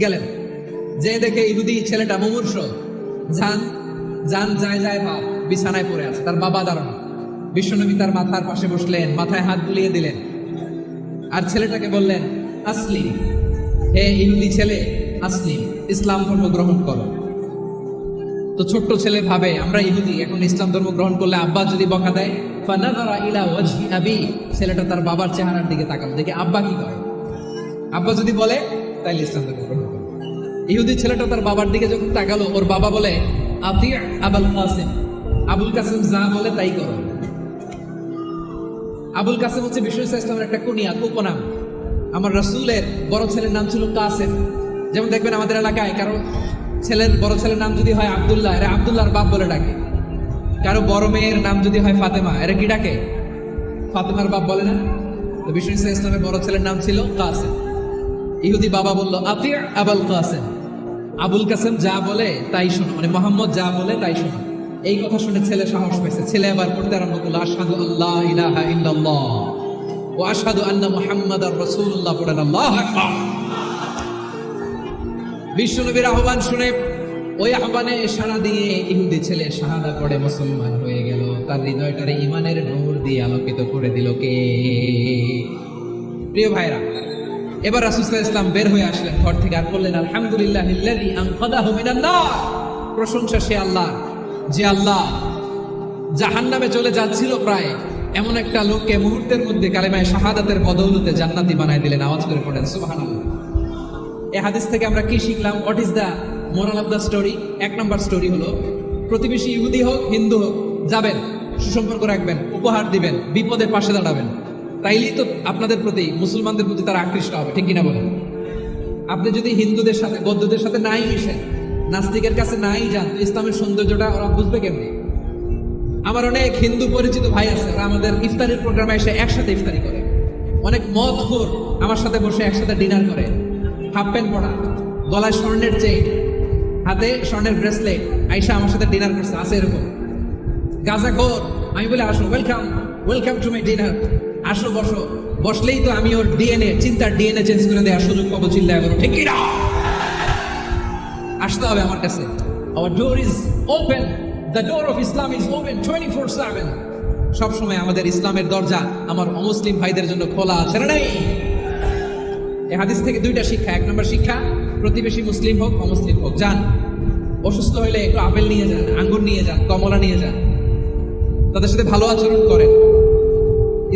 গেলেন, যে দেখে ইহুদি ছেলেটা মুমূর্ষ, যান যান যায় যায় ভাব, বিছানায় পড়ে আছে, তার বাবা দাঁড়ানো। বিশ্বনবী তার মাথার পাশে বসলেন, মাথায় হাত বুলিয়ে দিলেন, আর ছেলেটাকে বললেন, আসলিম, হে ইহুদি ছেলে, আসলিম, ইসলাম ধর্ম গ্রহণ করো। তো ছোট্ট ছেলে ভাবে, আমরা ইহুদি, এখন ইসলাম ধর্ম গ্রহণ করলে আব্বা যদি বকা দেয়, ফানাযারা ইলা ওয়াজহি আবি, ছেলেটা তার বাবার চেহারার দিকে তাকালো, দেখে আব্বা কি করে। আব্বা যদি বলে তাইলে ইসলাম ধর্ম গ্রহণ করো। ইহুদি ছেলেটা তার বাবার দিকে যখন তাকালো, ওর বাবা বলে, আতি আবুল কাসিম, আবুল কাসিম যা বলে তাই করো। আবুল কাসিম হচ্ছে বিষ্ণু ইসলামের একটা কুনিয়া, উপনাম। আমার রাসূলের বড় ছেলের নাম ছিল কাসিম। যেমন দেখবেন আমাদের এলাকায় কারো বড় ছেলের নাম যদি হয় আব্দুল্লাহ, এরা আব্দুল্লাহর বাপ বলে ডাকে। কারো বড় মেয়ের নাম যদি হয় ফাতেমা, এরা কি ডাকে? ফাতেমার বাপ বলে না? তো বিষ্ণু ইসলামের বড় ছেলের নাম ছিল কাসিম। ইহুদি বাবা বলল, আতি আবুল কাসিম, আবুল কাসিম যা বলে তাই শোনো, মানে মোহাম্মদ যা বলে তাই শোনো। এই কথা শুনে ছেলে সাহস পেয়েছে, ছেলে আবার পড়তে আরম্ভ করলো, আশহাদু আল্লাহ ইলাহা ইল্লাল্লাহ ওয়া আশহাদু আন্না মুহাম্মাদার রাসূলুল্লাহ, পড়েন আল্লাহু আকবার। বিশ্বনবীর আহ্বান শুনে ওই আহ্বানে সাড়া দিয়ে ইহুদি ছেলে শাহাদা পড়ে মুসলমান হয়ে গেল। তার হৃদয়টারে ঈমানের নূর দিয়ে আলোকিত করে দিল কে? প্রিয় ভাইরা, এবার রাসূল সাল্লাল্লাহু আলাইহি ওয়াসাল্লাম বের হয়ে আসলেন ঘর থেকে, আর বললেন, আলহামদুলিল্লাহিল্লাযী আনকাযাহু মিনান নার, প্রশংসা সে আল্লাহ, যে আল্লাহ জাহান্নামে চলে যাচ্ছিল প্রায় এমন একটা লোককে মুহূর্তের মধ্যে কালেমায়ে শাহাদাতের বদৌলতে জান্নাতি বানায় দিলেন। আওয়াজ করে পড়েন সুবহানাল্লাহ। এই হাদিস থেকে আমরা কি শিখলাম? What is the moral of the story? এক নম্বর স্টোরি হলো, প্রতিবেশী ইহুদি হোক হিন্দু হোক, যাবেন, সুসম্পর্ক রাখবেন, উপহার দিবেন, বিপদে পাশে দাঁড়াবেন, তাইলেই তো আপনাদের প্রতি, মুসলমানদের প্রতি তারা আকৃষ্ট হবে, ঠিক কিনা বলেন? আপনি যদি হিন্দুদের সাথে বৌদ্ধদের সাথে নাই মিশেন, নাস্তিকের কাছে নাই যান, ইসলামের সৌন্দর্যটা ওরা বুঝবে কেমনি? আমার অনেক হিন্দু পরিচিত ভাই আছে, ওরা আমাদের ইফতারের প্রোগ্রামে এসে একসাথে ইফতারি করে। অনেক মদখোর আমার সাথে বসে একসাথে ডিনার করে, হাফ প্যান্ট পরা, গলায় স্বর্ণের চেইন, হাতে স্বর্ণের ব্রেসলেট, আইসা আমার সাথে ডিনার করছে, আছে এরকম। গাঁজাখোর, আমি বলে, আসো, welcome, welcome to my dinner, আসো বসো। বসলেই তো আমি ওর ডিএনএ, চিন্তার ডিএনএ চেঞ্জ করে দেওয়ার সুযোগ পাবো, চিল্লায় করো, ঠিক কিনা? আসতে হবে আমার কাছে। Our door is open. The door of Islam is open 24/7. সব সময় আমাদের ইসলামের দরজা আমার অমুসলিম ভাইদের জন্য খোলা আছে না নাই? এই হাদিস থেকে দুইটা শিক্ষা। এক নম্বর শিক্ষা, প্রতিবেশী মুসলিম হোক অমুসলিম হোক, যান, অসুস্থ হইলে একটু আপেল নিয়ে যান, আঙ্গুর নিয়ে যান, কমলা নিয়ে যান, তাদের সাথে ভালো আচরণ করেন।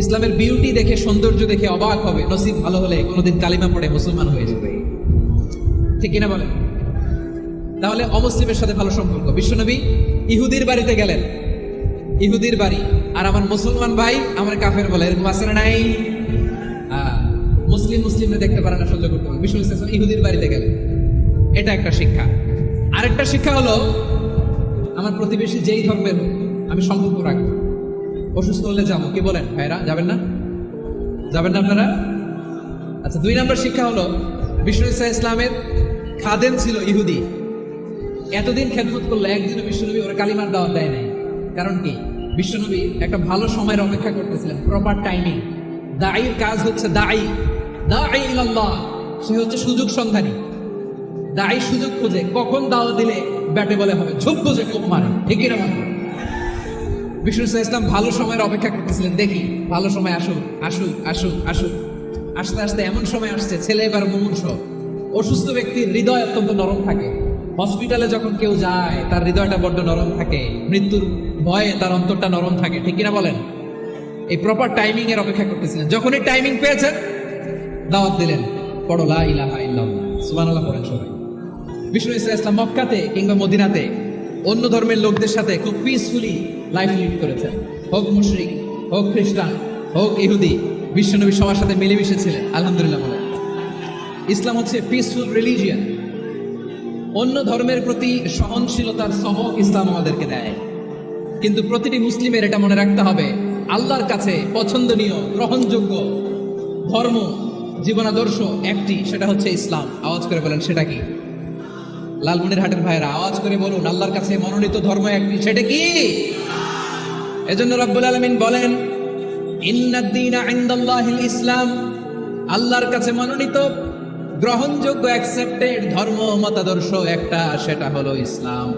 ইসলামের বিউটি দেখে, সৌন্দর্য দেখে অবাক হবে, নসিব ভালো হলে কোনোদিন কালিমা পড়ে মুসলমান হয়ে যাবে, ঠিক কিনা বলেন? তাহলে অমুসলিমের সাথে ভালো সম্পর্ক। বিশ্বনবী ইহুদির বাড়িতে গেলেন, ইহুদির বাড়ি, আর আমার মুসলমান ভাই আমার কাফের বলে, এরকম আছে না নাই? মুসলিমরা দেখতে পারে না, সহ্য করতে পারে। বিশ্বনবী সাল্লাল্লাহু আলাইহি ওয়াসাল্লাম ইহুদির বাড়িতে গেলেন, এটা একটা শিক্ষা। আরেকটা শিক্ষা হলো, আমার প্রতিবেশী যেই ধর্মের হোক, আমি সম্পর্ক রাখবো। অসুস্থ হলে যাবো, কি বলেন ভাইরা? যাবেন না? যাবেন না আপনারা? আচ্ছা, 2 নম্বর শিক্ষা হলো, বিশ্বনবী সাল্লাল্লাহু আলাইহি ইসলামের খাদেম ছিল ইহুদি, এতদিন খেদমত করলো, একদিনও বিশ্বনবী ওরা কালিমার দাওয়াত দেয় নাই। কারণ কি? বিশ্বনবী একটা ভালো সময়ের অপেক্ষা করতেছিলেন, প্রপার টাইমিং। দাঈর কাজ হচ্ছে দাঈ ইলাল্লাহ, সে হচ্ছে সুযোগ সন্ধানী। দাঈ সুযোগ খোঁজে, কখন দাওয়াত দিলে ব্যাটে বলে হবে, ঝোপ খোঁজে কোপ মারে, ঠিক কিনা বলেন? বিষ্ণু ইসলাম ভালো সময়ের অপেক্ষা করতেছিলেন, দেখি ভালো সময় আসুক আসুক আসুক আসুক। আস্তে আস্তে এমন সময় আসছে, ছেলে এবার মুমূর্ষ। অসুস্থ ব্যক্তির হৃদয় অত্যন্ত নরম থাকে। হসপিটালে যখন কেউ যায়, তার হৃদয়টা বড্ড নরম থাকে, মৃত্যুর ভয়ে তার অন্তরটা নরম থাকে, ঠিক কিনা বলেন? এই প্রপার টাইমিং এর অপেক্ষা করতেছিলেন। যখনই টাইমিং পেয়েছেন, দাওয়াত দিলেন, পড়ো লা ইলাহা ইল্লাল্লাহ, সুবহানাল্লাহ পড়েন সবাই। বিষ্ণু ইসলাম মক্কাতে কিংবা মদিনাতে অন্য ধর্মের লোকদের সাথে খুব পিসফুলি লাইফ লিড করেছেন। হোক মুশরিক, হোক খ্রিস্টান, হোক ইহুদি, বিশ্বনবী সবার সাথে মিলেমিশে ছিলেন। আলহামদুলিল্লাহ বলেন। ইসলাম হচ্ছে পিসফুল রিলিজিয়ান। অন্য ধর্মের প্রতি সহনশীলতার সবক ইসলাম আমাদেরকে দেয়। কিন্তু প্রতিটি মুসলিমের এটা মনে রাখতে হবে, আল্লাহর কাছে পছন্দনীয়, গ্রহণযোগ্য ধর্ম, জীবনাদর্শ একটি, সেটা হচ্ছে ইসলাম। আওয়াজ করে বলেন, সেটা কি? লালমনিরহাটের ভাইরা আওয়াজ করে বলুন, আল্লাহর কাছে মনোনীত ধর্ম একটি, সেটা কি? এজন্য রব্বুল আলামিন বলেন, ইন্নাদ দীনা ইনদাল্লাহিল ইসলাম, আল্লাহর কাছে মনোনীত গ্রহণযোগ্য অ্যাকসেপ্টেড ধর্ম মতাদর্শ একটা, সেটা হলো ইসলাম।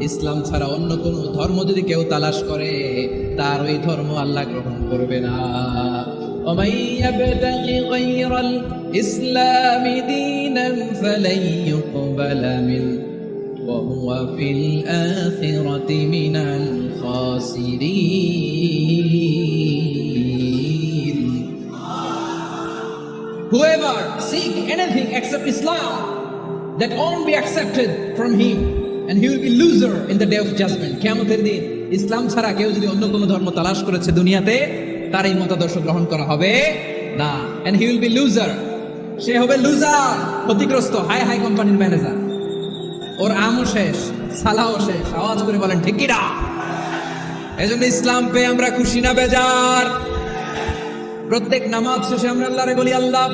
ইসলাম ছাড়া অন্য কোন ধর্ম যদি কেউ তালাশ করে, তার ওই ধর্ম আল্লাহ গ্রহণ করবে না। ومن يبتغ غير الإسلام دينا فلن يقبل منه وهو في الآخرة من الخاسرين. Whoever seek anything except Islam, that won't be accepted from him, and he will be loser in the day of judgment. কিয়ামতের দিন ইসলাম ছাড়া কেউ যদি অন্য কোনো ধর্ম তালাশ করেছে দুনিয়াতে, তার এই মতাদর্শ গ্রহণ করা হবে না, and he will be loser. সে হবে লুজার, ক্ষতিগ্রস্ত, হাই হাই কোম্পানির ম্যানেজার। ওর আমও শেষ, সালাও শেষ। আওয়াজ করে বলেন ঠিক কি না? এজন্য ইসলাম পেয়ে আমরা খুশি না বেজার? প্রত্যেক নামাজ শেষে আমরা আল্লাহরে বলি, আল্লাহ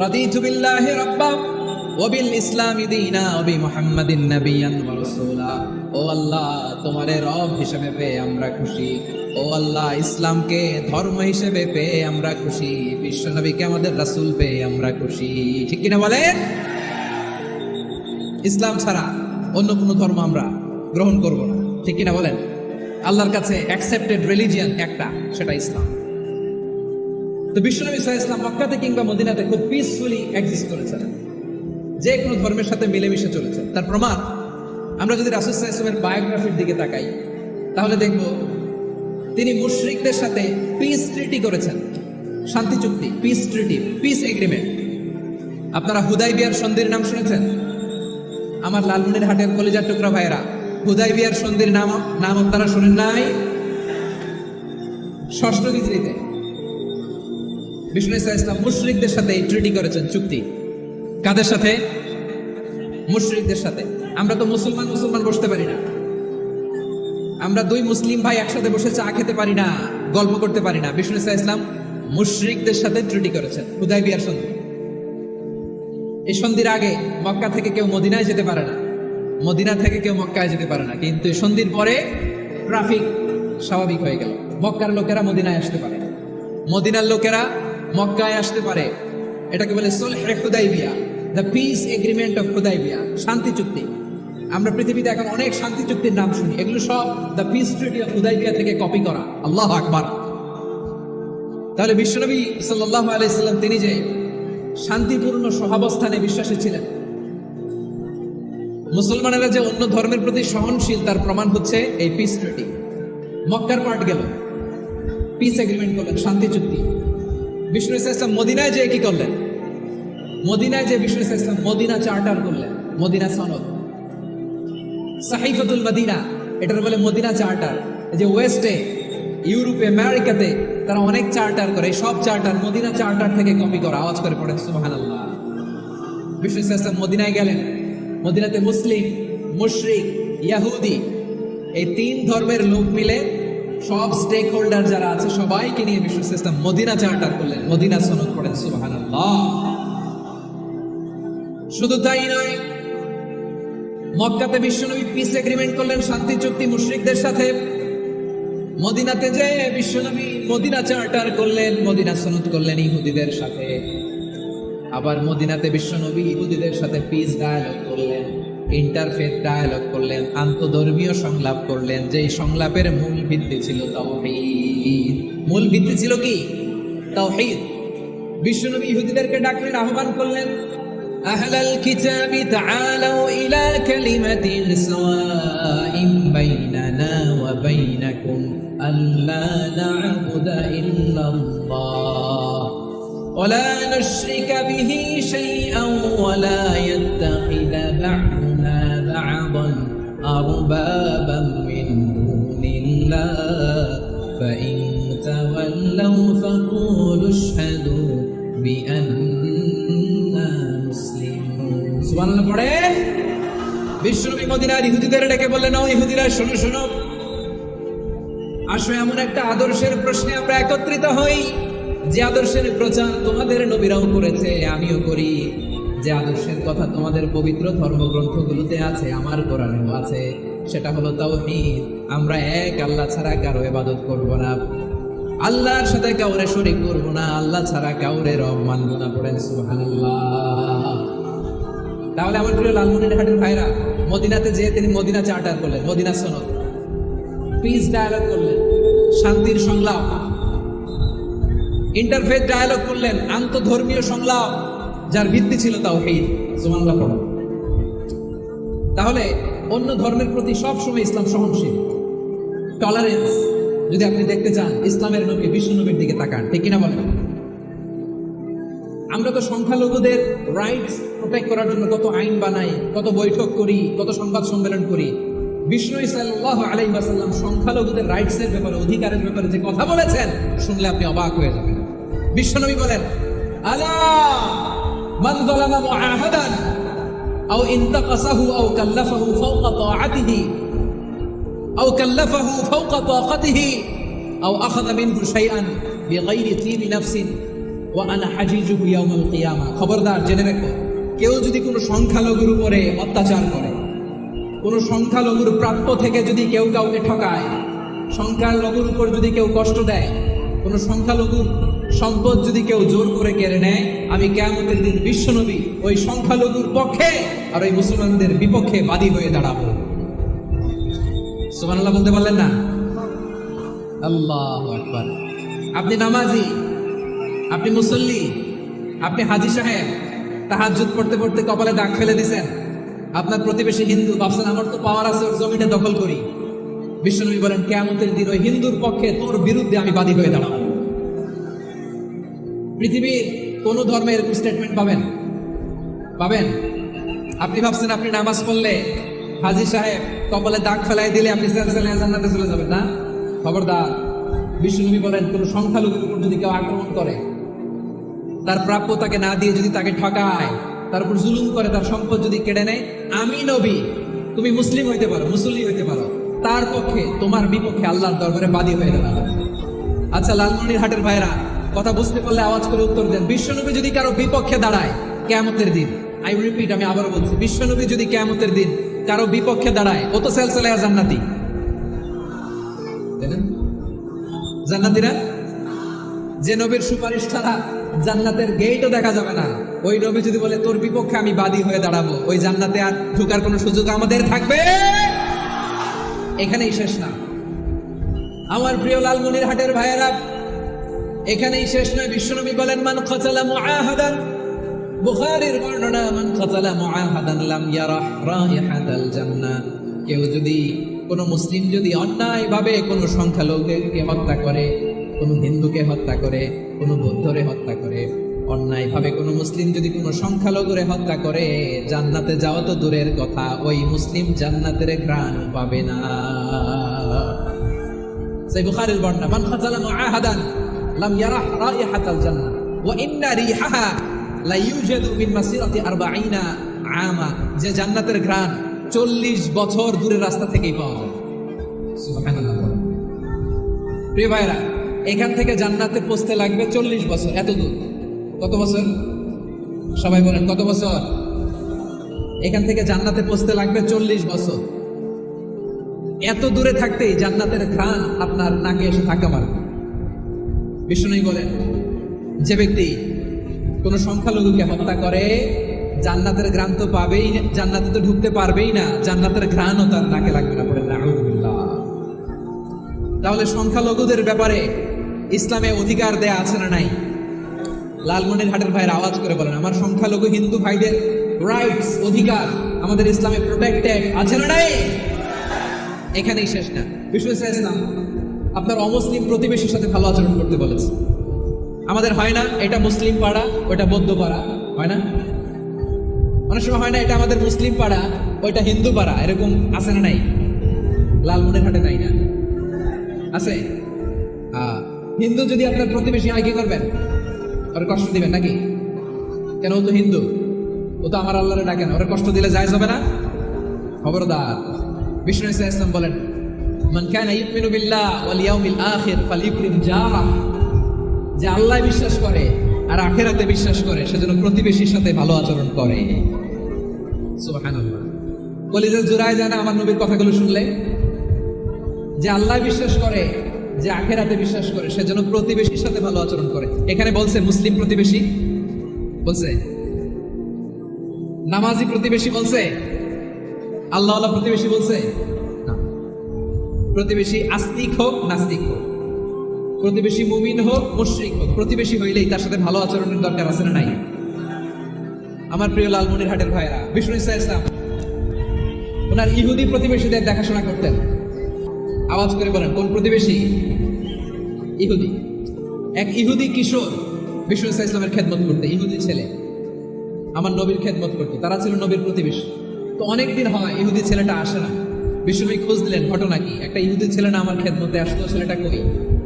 রাদিতু বিল্লাহি রাব্বা ওয়া বিল ইসলামি দীনা ওয়া বি মুহাম্মাদিন নাবিয়্যান ওয়া রাসূলা। ও আল্লাহ, তোমারে রব হিসেবে পেয়ে আমরা খুশি। ও আল্লাহ, ইসলামকে ধর্ম হিসেবে পেয়ে আমরা খুশি। বিশ্ব নবীকে আমাদের রাসূল পেয়ে আমরা খুশি। ঠিক কিনা বলেন? ইসলাম ছাড়া অন্য কোনো ধর্ম আমরা গ্রহণ করব না। ঠিক কিনা বলেন? আল্লাহর কাছে অ্যাকসেপ্টেড রিলিজিয়ান একটা, সেটা ইসলাম। তো বিশ্বনবী সাল্লাল্লাহু আলাইহি ওয়াসাল্লাম মক্কাতে কিংবা মদিনাতে খুব পিসফুলি এক্সিস্ট করেছেন, যে কোনো ধর্মের সাথে মিলেমিশে চলেছেন। তার প্রমাণ আমরা যদি রাসূল সাল্লাল্লাহু আলাইহি ওয়াসাল্লামের বায়োগ্রাফির দিকে তাকাই, তাহলে দেখব তিনি মুশরিকদের সাথে পিস ট্রিটি করেছেন, শান্তি চুক্তি, পিস ট্রিটি, পিস এগ্রিমেন্ট। আপনারা হুদাইবিয়ার সন্ধির নাম শুনেছেন? আমার লালমনিরহাটের কলিজার টুকরা ভাইয়েরা, হুদাইবিয়ার সন্ধির নাম আপনারা শুনেন নাই? ষষ্ঠ হিজরিতে বিষ্ণু ইসলাম মুশরিকদের সাথে এই ট্রিটি করেছেন, চুক্তি। কাদের সাথে? মুশরিকদের সাথে। আমরা তো মুসলমান বসতে পারি না। আমরা দুই মুসলিম ভাই একসাথে বসে চা খেতে পারি না, গল্প করতে পারি না। বিষ্ণু ইসলাম মুশরিকদের সাথে ট্রিটি করেছেন, হুদাইবিয়ার সন্ধি। এই সন্ধির আগে মক্কা থেকে কেউ মদিনায় যেতে পারে না, মদিনা থেকে কেউ মক্কায় যেতে পারে না। কিন্তু এই সন্ধির পরে ট্রাফিক স্বাভাবিক হয়ে গেল। মক্কার লোকেরা মদিনায় আসতে পারে, মদিনার লোকেরা মক্কায় আসতে পারে। এটাকে বলে সুলহে Hudaibiya, the peace agreement of Hudaibiya, শান্তি চুক্তি। আমরা পৃথিবীতে এখন অনেক শান্তি চুক্তির নাম শুনি, এগুলো সব the piece treaty of Hudaibiya থেকে কপি করা। আল্লাহু আকবার। তাহলে বিশ্বনবী সাল্লাল্লাহু আলাইহি সাল্লাম তিনি যে শান্তিপূর্ণ সহাবস্থানে বিশ্বাসী ছিলেন, মুসলমানেরা যে অন্য ধর্মের প্রতি সহনশীল, তার প্রমাণ হচ্ছে এই পিস ট্রিটি। মক্কার পার্ট গেল, পিস এগ্রিমেন্ট করলেন, শান্তি চুক্তি। বিষ্ণু ইসলাম মদিনায় যে কি করলেন? মদিনায় যে বিষ্ণু ইসলাম মদিনা চার্টার করলেন, মদিনা সনদ, সাহিফাতুল মদিনা, এটার বলে মদিনা চার্টার। যে ওয়েস্টে, ইউরোপে, আমেরিকাতে তারা অনেক চার্টার করে, সব চার্টার মদিনা চার্টার থেকে কপি করা। আওয়াজ করে পড়েন সুবহানাল্লাহ। বিষ্ণু ইসলাম মদিনায় গেলেন, মদিনাতে মুসলিম, মুশরিক, ইহুদি, এই তিন ধর্মের লোক মিলে সব স্টেক হোল্ডার যারা আছে সবাইকে নিয়ে বিষ্ণু ইসলাম মদিনা চার্টার করলেন, মদিনা সনদ। পড়েন সুবহানাল্লাহ। শুধু তাই নয়, মক্কাতে বিশ্বনবী পিস এগ্রিমেন্ট করলেন, শান্তি চুক্তি মুশরিকদের সাথে। মদিনাতে যে বিশ্বনবী মদিনা চার্টার করলেন, মদিনা সনদ করলেন ইহুদিদের সাথে। আবার মদিনাতে বিশ্বনবী ইহুদিদের সাথে পিস ডায়ালগ করলেন, ইন্টারফেথ ডায়ালগ করলেন, আন্তধর্মীয় সংলাপ করলেন। যেই সংলাপের মূল ভিত্তি ছিল তাওহীদ। মূল ভিত্তি ছিল কি? তাওহীদ। বিশ্বনবী ইহুদিদেরকে ডাকলেন, আহ্বান করলেন, আহলাল কিতাবি তাআলাউ ইলা কালিমাতিন সাওয়াইন বাইনানা ওয়া বাইনাকুম আল্লা না'বুদা ইল্লাল্লাহ ওয়া লা নুশরিকা বিহি শাইআন ওয়া লা ইয়াত্তাখিযা বা'দুনা বা'দান আরবাবান মিন দুনিল্লাহ ফাইন তাওয়াল্লাউ ফাকুলু আশহাদু বিআন্না মুসলিমুন। সুবহানাল্লাহ পড়ে। বিশ্বনবী মদিনার ইহুদিদের ডেকে বললেন, ও ইহুদিরা, শোনো শোনো, আসো এমন একটা আদর্শের প্রশ্নে আমরা একত্রিত হই, যে আদর্শের প্রচার তোমাদের নবীরাও করেছে, আমিও করি। যে আদর্শের কথা তোমাদের পবিত্র ধর্মগ্রন্থগুলোতে আছে, আমার কোরআনেও আছে, সেটা হলো তাওহীদ। আমরা এক আল্লাহ ছাড়া কারো ইবাদত করব না, আল্লাহর সাথে কাউরে শরীক করব না, আল্লাহ ছাড়া কাউরে রব মানব না। পড়েন সুবহানাল্লাহ। তাহলে আমার প্রিয় লালমনিরহাটের ভাইরা, মদিনাতে যেয়ে তিনি মদিনা চার্টার করলেন, মদিনা সনদ, পিস ডায়ালগ করলেন, শান্তির সংলাপ, ইন্টারফেথ ডায়ালগ করলেন, আন্তঃধর্মীয় সংলাপ যার ভিত্তি ছিল তাওহীদ। সুবহানাল্লাহ। তাহলে অন্য ধর্মের প্রতি সব সময় ইসলাম সহনশীল, টলারেন্স। যদি আপনি দেখতে চান ইসলামের নবী, বিশ্ব নবীর দিকে তাকান, ঠিক কিনা বলেন? আমরা তো সংখ্যালঘুদের রাইটস প্রোটেক্ট করার জন্য কত আইন বানাই, কত বৈঠক করি, কত সংবাদ সম্মেলন করি। বিষ্ণু সাল্লাল্লাহু আলাইহি ওয়াসাল্লাম সংখ্যালঘুদের রাইটসের ব্যাপারে, অধিকারের ব্যাপারে যে কথা বলেছেন, শুনলে আপনি অবাক হয়ে যাবেন। বিশ্বনবী বলেন, আলা মান যালামা মুআহাদান আও ইনতাকাসাহু আও কাল্লাফাহু ফাওকা তাআতিহি আও কাল্লাফাহু ফাওকা তাকাতিহি আও আখাযা মিনহু শাইআন বিগাইরি তিবি নাফসিন ওয়া আনা হাজিজুহু ইয়াউমাল কিয়ামা। খবরদার, জেনে রাখো, কেউ যদি কোনো সংখ্যালঘুর উপরে অত্যাচার করে, কোন সংখ্যালঘুর প্রাপ্য থেকে যদি কেউ কাউকে ঠকায়, সংখ্যালঘুর উপর যদি কেউ কষ্ট দেয়, কোন সংখ্যালঘুর সম্পদ যদি কেউ জোর করে কেড়ে নেয়, আমি কিয়ামতের দিন বিশ্বনবী ওই সংখ্যালঘুর পক্ষে আর ওই মুসলমানদের বিপক্ষে বাদী হয়ে দাঁড়াবো। সুবহানাল্লাহ বলতে পারলেন না? আল্লাহু আকবার। আপনি নামাজি, আপনি মুসল্লি, আপনি হাজী সাহেব, তাহাজ্জুদ পড়তে পড়তে কপালে দাগ ফেলে দিছেন, আপনার প্রতিবেশী হিন্দু, ভাবছেন আমার তো পাওয়ার আছে, ওর জমিটা দখল করি। বিশ্বনবী বলেন, কিয়ামতের দিন ওই হিন্দুর পক্ষে, তোর বিরুদ্ধে আমি বাদী হয়ে দাঁড়াবো। পৃথিবীর কোন ধর্মে এরকম স্টেটমেন্ট পাবেন? পাবেন? আপনি ভাবছেন আপনি নামাজ পড়লে হাজী সাহেব কপালে দাগ ফেলাই দিলে আপনি সেলসেলে জান্নাতে চলে যাবেন না? খবরদার। বিশ্বনবী বলেন, কোন সংখ্যালঘুর উপর যদি কেউ আক্রমণ করে, তার প্রাপ্য তাকে না দিয়ে যদি তাকে ঠকায়, তার উপর জুলুম করে, তার সম্পদ যদি কেড়ে নেয়, আমি নবী, তুমি মুসলিম হইতে পারো, মুসল্লি হইতে পারো, তার পক্ষে, তোমার বিপক্ষে আল্লাহর দরবারে বাদী হয়ে দাঁড়াবো। আচ্ছা লালমনিরহাটের ভাইরা, কথা বুঝতে পারলে আওয়াজ করে উত্তর দেন। বিশ্বনবী যদি কারো বিপক্ষে দাঁড়ায় কিয়ামতের দিন, আই রিপিট, আমি আবারও বলছি, বিশ্বনবী যদি কিয়ামতের দিন কারো বিপক্ষে দাঁড়ায়, ও তো সেলসেলে জান্নাতি, তাই না? জান্নাতিরা, যে নবীর সুপারিশ ছাড়া জান্নাতের গেটও দেখা যাবে না, ওই নবী যদি বলে তোর বিপক্ষে আমি বাদী হয়ে দাঁড়াবো, ওই জান্নাতে আর ঢোকার কোনো সুযোগ আমাদের থাকবে? এখানেই শেষ না আমার প্রিয় লালমনিরহাটের ভাইয়েরা, এখানেই শেষ নয়। বিশ্বনবী বলেন, মান কাতালা মুআহাদান, বুখারীর বর্ণনা, মান কাতালা মুআহাদান লাম ইয়ারাহ রাইহাতাল জান্নাহ। কেউ যদি, কোন মুসলিম যদি অন্যায়ভাবে কোনো সংখ্যালঘুকে হত্যা করে, কোনো হিন্দুকে হত্যা করে, কোনো বৌদ্ধরে হত্যা করে, অন্যায়ভাবে কোনো মুসলিম যদি কোনো সংখ্যালঘুরে হত্যা করে, জান্নাতে যাওয়া তো দূরের কথা, ওই মুসলিম জান্নাতের ঘ্রাণ পাবে না। সেই বুখারীর বর্ণনা, মান কাতালা মুআহাদান লাম ইয়ারাহ রাইহাতাল জান্নাহ ওয়া ইন্না রিহাহা লা ইউজাদু মিন মাসিরাতি 40 আমা। যে জান্নাতের ঘ্রাণ 40 বছর দূরের রাস্তা থেকেই পাওয়া যায়। সুবহানাল্লাহ। প্রিয় ভাইরা, এখান থেকে জান্নাতে পৌঁছতে লাগবে 40 বছর। এত দূর, কত বছর? সবাই বলেন কত বছর? এখান থেকে জান্নাতে পৌঁছতে লাগবে 40 বছর। এত দূরে থাকতেই জান্নাতের ঘ্রাণ আপনার নাকে এসে ধাক্কা মারবে। বিষ্ণুই বলেন, যে ব্যক্তি কোন সংখ্যালঘুকে হত্যা করে, জান্নাতের ঘ্রাণ তো পাবেই, জান্নাতে তো ঢুকতে পারবেই না, জান্নাতের ঘ্রাণও তার নাকে লাগবে না। বলেন নাউযুবিল্লাহ। তাহলে সংখ্যালঘুদের ব্যাপারে ইসলামে অধিকার দেয়া আছে না নাই? লালমনিরহাটের ভাইয়ের আওয়াজ করে বলেন, আমার সংখ্যালঘু হিন্দু ভাইদের রাইটস, অধিকার আমাদের ইসলামে প্রোটেক্টেড আছে না নাই? এখানেই শেষ না। বিষ্ণু ইসলাম আপনার অমুসলিম প্রতিবেশীর সাথে ভালো আচরণ করতে বলেছে। আমাদের হয় না এটা মুসলিম পাড়া, ওটা বৌদ্ধ পাড়া, হয় না? অনেক সময় হয় না এটা আমাদের মুসলিম পাড়া, ওইটা হিন্দু পাড়া, এরকম আছে না নাই? লালমনিরহাটে নাই না? আছে। হিন্দু যদি আপনার প্রতিবেশী হয়, কি করবেন? ওর কষ্ট দিবেন নাকি? কেন? ও তো হিন্দু, ও তো আমার আল্লাহরে ডাকে না, ওরা কষ্ট দিলে জায়েজ হবে না? খবরদার। বিষ্ণু ইসলাম বলেন, মান কানা ইউমিনু বিল্লাহ ওয়াল ইয়াউমিল আখির ফালিউকরিম জারাহ। যে আল্লাহ বিশ্বাস করে আর আখিরাতে বিশ্বাস করে, সেজন্য প্রতিবেশীর সাথে ভালো আচরণ করে। সুবহানাল্লাহ। কলিজা জুড়ায় যায় না আমার নবীর কথাগুলো শুনলে? যে আল্লাহ বিশ্বাস করে, যে আখিরাতে বিশ্বাস করে, সেজন্য প্রতিবেশীর সাথে ভালো আচরণ করে। এখানে বলছে মুসলিম প্রতিবেশী, বলছে নামাজি প্রতিবেশী বলছে? আল্লাহ আল্লাহ প্রতিবেশী বলছে না। প্রতিবেশী আস্তিক হোক নাস্তিক হোক, প্রতিবেশী মুমিন হোক মুশরিক হোক, প্রতিবেশী হইলেই তার সাথে ভালো আচরণের দরকার আছে না নাই? আমার প্রিয় লালমনিরহাটের ভাইরা, বিষ্ণু ইসা ইসলাম ওনার ইহুদি প্রতিবেশীদের দেখাশোনা করতেন। আওয়াজ করে বলেন, কোন প্রতিবেশী? ইহুদি। এক ইহুদি কিশোর বিষ্ণু ইসা ইসলামের খেদমত করতে, ইহুদি ছেলে আমার নবীর খেদমত করতো, তারা ছিল নবীর প্রতিবেশী। তো অনেকদিন হয় ইহুদি ছেলেটা আসে না। বিষ্ণুনবী খোঁজ দিলেন, ঘটনা কি? একটা ইহুদি ছেলে না আমার খেদমতে আসতো, ছেলেটা কই?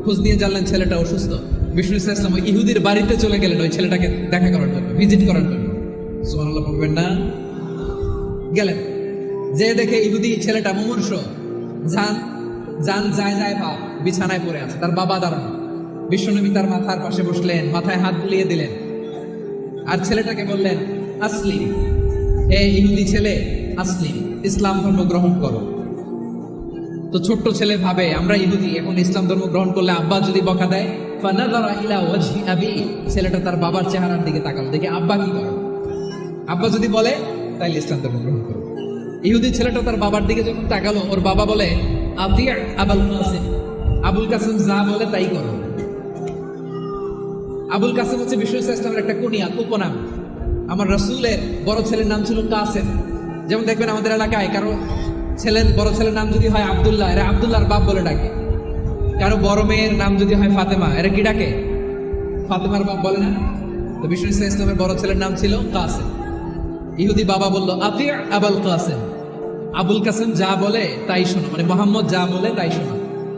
খোঁজ নিয়ে জানলেন ছেলেটা অসুস্থ। বিষ্ণু ইসা ইসলাম ওই ইহুদির বাড়িতে চলে গেলেন ওই ছেলেটাকে দেখা করার জন্য, ভিজিট করার জন্য। সুবহানাল্লাহ পড়বেন না? গেলেন, যে দেখে ইহুদি ছেলেটা মুমূর্ষ, যায় ভাব, বিছানায় পড়ে আছে, তার বাবা দাঁড়ানো। বিশ্বনবী তার মাথার পাশে বসলেন, মাথায় হাত বুলিয়ে দিলেন, আর ছেলেটাকে বললেন, আসলিম, হে ইহুদি ছেলে, আসলিম, ইসলাম ধর্ম গ্রহণ করো। তো ছোট্ট ছেলে ভাবে আমরা ইহুদি, এখন ইসলাম ধর্ম গ্রহণ করলে আব্বা যদি বকা দেয়। ফানাযারা ইলা ওয়াজহি আবি, ছেলেটা তার বাবার চেহারার দিকে তাকালো, দেখে আব্বা কি করে। আব্বা যদি বলে তাইলে ইসলাম ধর্ম গ্রহণ করো। ইহুদি ছেলেটা তার বাবার দিকে যখন তাকালো, ওর বাবা বলে, আতি আবুল কাসিম, আবুল কাসিম যা বলে তাই করো। আবুল কাসিম হচ্ছে বিষ্ণু ইসলামের একটা কুনিয়া, উপনাম। আমার রাসূলের বড় ছেলের নাম ছিল কাসেম। যেমন দেখবেন আমাদের এলাকায় কারো বড় ছেলের নাম যদি হয় আব্দুল্লাহ, এরা আব্দুল্লাহর বাপ বলে ডাকে। কারো বড় মেয়ের নাম যদি হয় ফাতেমা, এরা কি ডাকে? ফাতেমার বাপ বলে না? তো বিষ্ণু ইসলামের বড় ছেলের নাম ছিল কাসেম। ইহুদি বাবা বলল, আতি আবুল কাসেম, আবুল কাসেম যা বলে তাই শোনো, মানে মোহাম্মদ যা বলে তাই শোনো।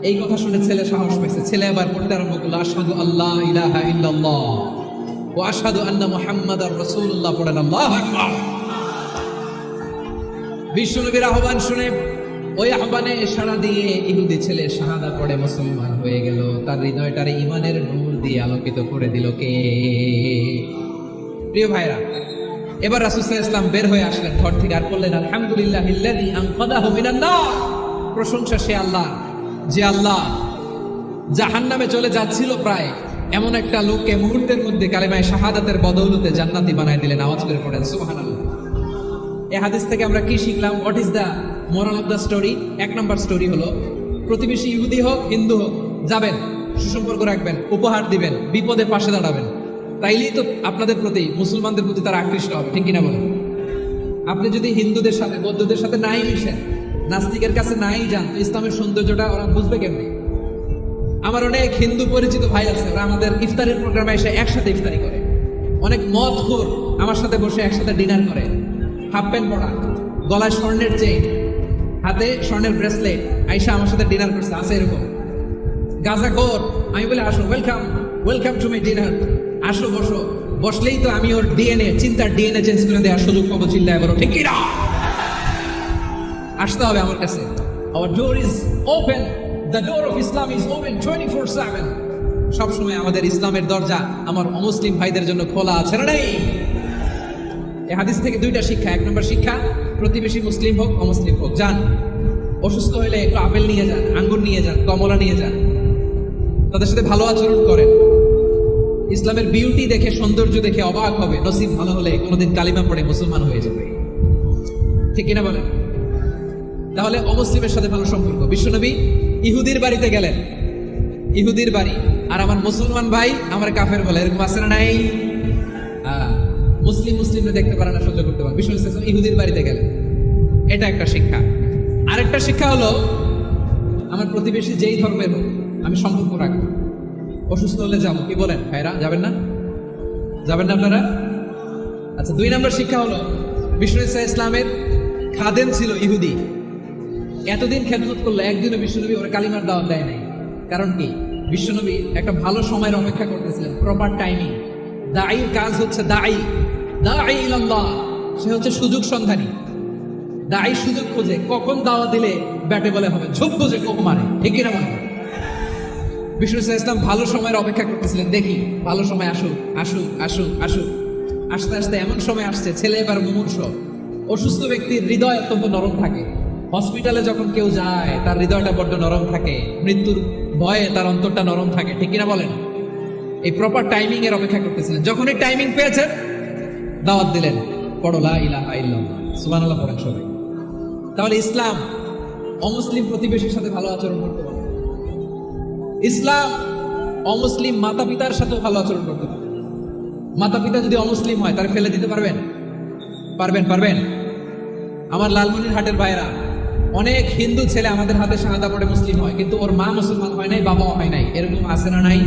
এই কথা শুনে ছেলে সাহস পেয়েছে, ছেলে আবার পড়তে আরম্ভ করলো, আশহাদু আল্লাহ ইলাহা ইল্লাল্লাহ ওয়া আশহাদু আন্না মুহাম্মাদার রাসূলুল্লাহ, পড়েন আল্লাহু আকবার। বিশ্বনবীর আহ্বান শুনে ওই আহ্বানে সাড়া দিয়ে ইহুদি ছেলে শাহাদা পড়ে মুসলমান হয়ে গেল। তার হৃদয়টারে ঈমানের নূর দিয়ে আলোকিত করে দিল কে? প্রিয় ভাইরা, এবার রাসূল সাল্লাল্লাহু আলাইহি ওয়াসাল্লাম বের হয়ে আসলেন ঘর থেকে, আর বললেন, আলহামদুলিল্লাহিল্লাযী আনকাযাহু মিনান নার, প্রশংসা সে আল্লাহ যে আল্লাহ জাহান্নামে চলে যাচ্ছিল প্রায় এমন একটা লোককে মুহূর্তের মধ্যে কালেমায়ে শাহাদাতের বদৌলতে জান্নাতি বানায় দিলেন। আওয়াজ করে পড়েন সুবহানাল্লাহ। এই হাদিস থেকে আমরা কি শিখলাম? What is the moral of the story? এক নম্বর স্টোরি হলো, প্রতিবেশী ইহুদি হোক হিন্দু হোক, যাবেন, সুসম্পর্ক রাখবেন, উপহার দিবেন, বিপদে পাশে দাঁড়াবেন। তাইলেই তো আপনাদের প্রতি, মুসলমানদের প্রতি তারা আকৃষ্ট হবে, ঠিক কিনা বলেন? আপনি যদি হিন্দুদের সাথে বৌদ্ধদের সাথে নাই মিশেন, নাস্তিকের কাছে নাই যান, তো ইসলামের সৌন্দর্যটা ওরা বুঝবে কেমনি? আমার অনেক হিন্দু পরিচিত ভাই আছে, ওরা আমাদের ইফতারের প্রোগ্রামে এসে একসাথে ইফতারি করে। অনেক মদখোর আমার সাথে বসে একসাথে ডিনার করে, হাফ প্যান্ট পরা, গলায় স্বর্ণের চেইন, হাতে স্বর্ণের ব্রেসলেট, আইসা আমার সাথে ডিনার করছে, আছে এরকম। গাঁজাখোর, আমি বলে, আসো, ওয়েলকাম টু মাই ডিনার, আসো বসো। বসলেই তো আমি ওর চিন্তার ডিএনএ চেঞ্জ করে দেওয়ার সুযোগ পাবো, চিল্লায় বলো ঠিক কিনা? আসতে হবে আমার কাছে। Our door is open. The door of Islam is open 24/7. সব সময় আমাদের ইসলামের দরজা আমার অমুসলিম ভাইদের জন্য খোলা আছে না নেই? এই হাদিস থেকে দুইটা শিক্ষা। এক নম্বর শিক্ষা, প্রতিবেশী মুসলিম হোক অমুসলিম হোক, যান, অসুস্থ হলে একটু আপেল নিয়ে যান, আঙ্গুর নিয়ে যান, কমলা নিয়ে যান, তাদের সাথে ভালো আচরণ করেন। ইসলামের বিউটি দেখে, সৌন্দর্য দেখে অবাক হবে, নসিব ভালো হলে কোনোদিন কালিমা পড়ে মুসলমান হয়ে যাবে, ঠিক কিনা বলেন? তাহলে অমুসলিমের সাথে ভালো সম্পর্ক। বিশ্বনবী ইহুদির বাড়িতে গেলেন, ইহুদির বাড়ি, আর আমার মুসলমান ভাই আমার কাফের বলে, এরকম আছে না নাই? মুসলিমরা দেখতে পারে না, সহ্য করতে পারে। বিশ্বনবী সাল্লাল্লাহু আলাইহি ওয়াসাল্লাম ইহুদির বাড়িতে গেলেন, এটা একটা শিক্ষা। আরেকটা শিক্ষা হলো, আমার প্রতিবেশী যেই ধর্মের হোক আমি সম্পর্ক রাখবো। অসুস্থ হলে যাবো, কি বলেন ভাইরা? যাবেন না? যাবেন না আপনারা? আচ্ছা, 2 নম্বর শিক্ষা হলো, বিষ্ণু ইসলামের খাদেম ছিল ইহুদি, এতদিন খেদমত করলো, একদিনও বিশ্বনবী ওরা কালিমার দাওয়াত দেয় নাই। কারণ কি? বিশ্বনবী একটা ভালো সময়ের অপেক্ষা করতেছিলেন, প্রপার টাইমিং। দাঈর কাজ হচ্ছে দাঈ ইলাল্লাহ, সে হচ্ছে সুযোগ সন্ধানী। দাঈ সুযোগ খোঁজে, কখন দাওয়াত দিলে ব্যাটে বলে হবে, ঝোপ খোঁজে কোপ মারে, ঠিক কিনা বলেন? বিষ্ণু ইসলাম ভালো সময়ের অপেক্ষা করতেছিলেন, দেখি ভালো সময় আসুক। আস্তে আস্তে এমন সময় আসছে, ছেলে এবার মুমূর্ষ। অসুস্থ ব্যক্তির হৃদয় অত্যন্ত নরম থাকে। হসপিটালে যখন কেউ যায় তার হৃদয়টা বড্ড নরম থাকে, মৃত্যুর ভয়ে তার অন্তরটা নরম থাকে, ঠিক কিনা বলেন? এই প্রপার টাইমিং এর অপেক্ষা করতেছিলেন। যখন এই টাইমিং পেয়েছেন, দাওয়াত দিলেন। পড়ো লা ইলাহা ইল্লাল্লাহ, সুবহানাল্লাহ পড়েন সবাই। তাহলে ইসলাম অমুসলিম প্রতিবেশীর সাথে ভালো আচরণ করতে পারে। ইসলাম অমুসলিম মাতা পিতার সাথে ভালো আচরণ করতে পারে। মাতা পিতা যদি অমুসলিম হয় তার ফেলে দিতে পারবেন? পারবেন? আমার লালমনিরহাটের ভাইরা, অনেক হিন্দু ছেলে আমাদের হাতে শাহাদা পড়ে মুসলিম হয়, কিন্তু ওর মা মুসলমান হয় নাই, বাবাও হয় নাই। এরকম আছে না নাই?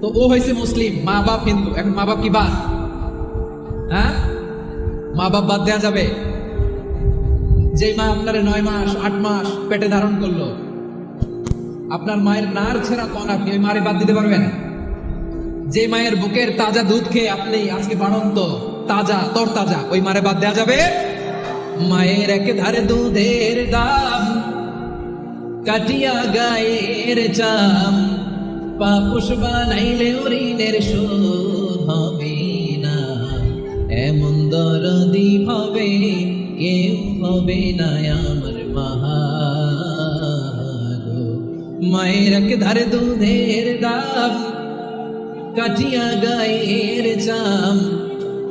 তো ও হয়েছে মুসলিম, মা বাপ হিন্দু। এখন মা বাপ কি বাদ? হ্যাঁ, মা বাপ বাদ দেওয়া যাবে? যে মা আপনার 9 মাস 8 মাস পেটে ধারণ করলো, আপনার মায়ের নার ছেঁড়া কোন, আপনি ওই মারে বাদ দিতে পারবেন? যে মায়ের বুকের তাজা দুধ খেয়ে আপনি আজকে বাড়ন্ত তাজা তরতাজা, ওই মারে বাদ দেওয়া যাবে? মায়ের এক ধারে দুধের দাম, কাটিয়া গায়ের চাম, পাপুষ বানাইলে ঋণের শোধ হবে না, এমন দরদি হবে কেউ হবে না আমার মা গো। মায়ের এক ধারে দুধের দাম, কাটিয়া গায়ের চাম,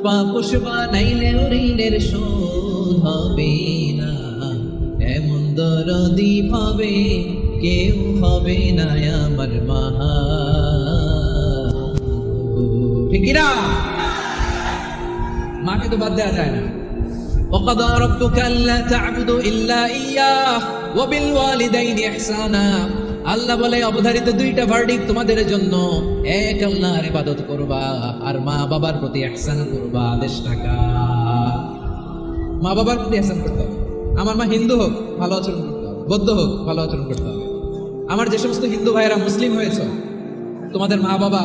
পাপুষ বানাইলে ঋণের শোধ হবে না, এমন দরদি হবে কেউ হবে না আমার মা। ঠিক না? মাকে তো বাদ দেওয়া যায় না। وقضى ربك ألا تعبدوا إلا إياه وبالوالدين إحسانا। আল্লাহ বলে অবধারিত দুইটা ভার্ডিক্ট তোমাদের জন্য, এক আল্লাহর ইবাদত করবা আর মা বাবার প্রতি ইহসান করবা। আদেশ টাকা মা বাবার প্রতি ইহসান করতে হবে। আমার মা হিন্দু হোক ভালো আচরণ করতে হবে, বৌদ্ধ হোক ভালো আচরণ করতে হবে। আমার যে সমস্ত হিন্দু ভাইয়েরা মুসলিম হয়েছে, তোমাদের মা বাবা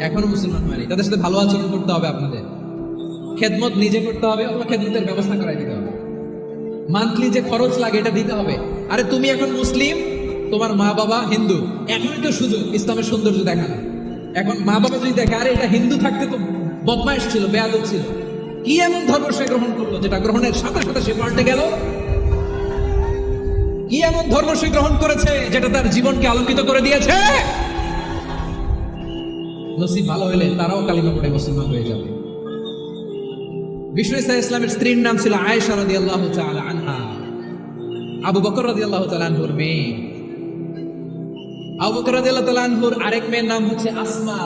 এখনো মুসলমান হয়নি, তাদের সাথে ভালো আচরণ করতে হবে। আপনাদের খেদমত নিজে করতে হবে, অথবা খেদমতের ব্যবস্থা করাই দিতে হবে। মান্থলি যে খরচ লাগে এটা দিতে হবে। আরে তুমি এখন মুসলিম, তোমার মা বাবা হিন্দু, এখনই তো সুযোগ ইসলামের সৌন্দর্য দেখানো। এখন মা বাবা যদি দেখে আরে এটা হিন্দু থাকতে তো বদমাইশ ছিল, বেয়াদব ছিল, কি এমন ধর্ম সে গ্রহণ করলো যেটা গ্রহণের সাথে সাথে সে পাল্টে গেল? কি এমন ধর্ম সে গ্রহণ করেছে যেটা তার জীবনকে আলোকিত করে দিয়েছে? নসিব ভালো হলে তারাও কালিমা পড়ে মুসলমান হয়ে যাবে। বিষ্ণু ইসলামের স্ত্রীর নাম ছিল আয়েশা রাদিয়াল্লাহু তাআলা আনহা, আবু বকর রাদিয়াল্লাহু তাআলা আনহুর মেয়ে। আবু বকর রাদিয়াল্লাহু তাআলা আনহুর আরেক মেয়ের নাম হচ্ছে আসমা।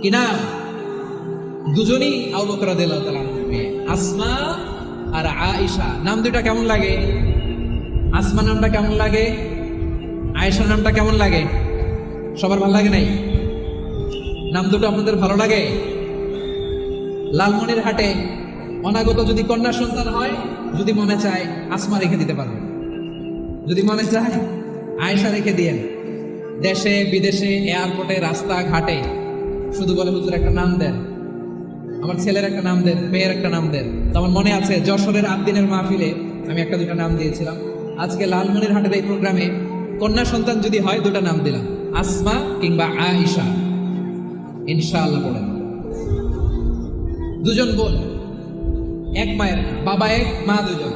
কি নাম? দুজনই আবু বকর রাদিয়াল্লাহু তাআলা আনহুর মেয়ে, আসমা আর আয়েশা। নাম দুটা কেমন লাগে? আসমা নামটা কেমন লাগে? আয়েশা নামটা কেমন লাগে? সবার ভালো লাগে নাই? নাম দুটো আপনাদের ভালো লাগে? লালমনিরহাটে অনাগত যদি কন্যা সন্তান হয়, যদি মনে চায় আসমা রেখে দিতে পারবেন, যদি মনে চায় আয়েশা রেখে দিয়েন। দেশে বিদেশে এয়ারপোর্টে রাস্তা ঘাটে শুধু বলে হুজুর একটা নাম দেন, আমার ছেলের একটা নাম দেন, মেয়ের একটা নাম দেন। তো আমার মনে আছে যশোরের 8 দিনের মাহফিলে আমি একটা দুটা নাম দিয়েছিলাম। আজকে লালমনিরহাটের এই প্রোগ্রামে কন্যা সন্তান যদি হয় দুটা নাম দিলাম, আসমা কিংবা আয়েশা। ইনশাআল্লাহ পড়েন। দুজন বোন, এক মায়ের, বাবা এক মা দুজন।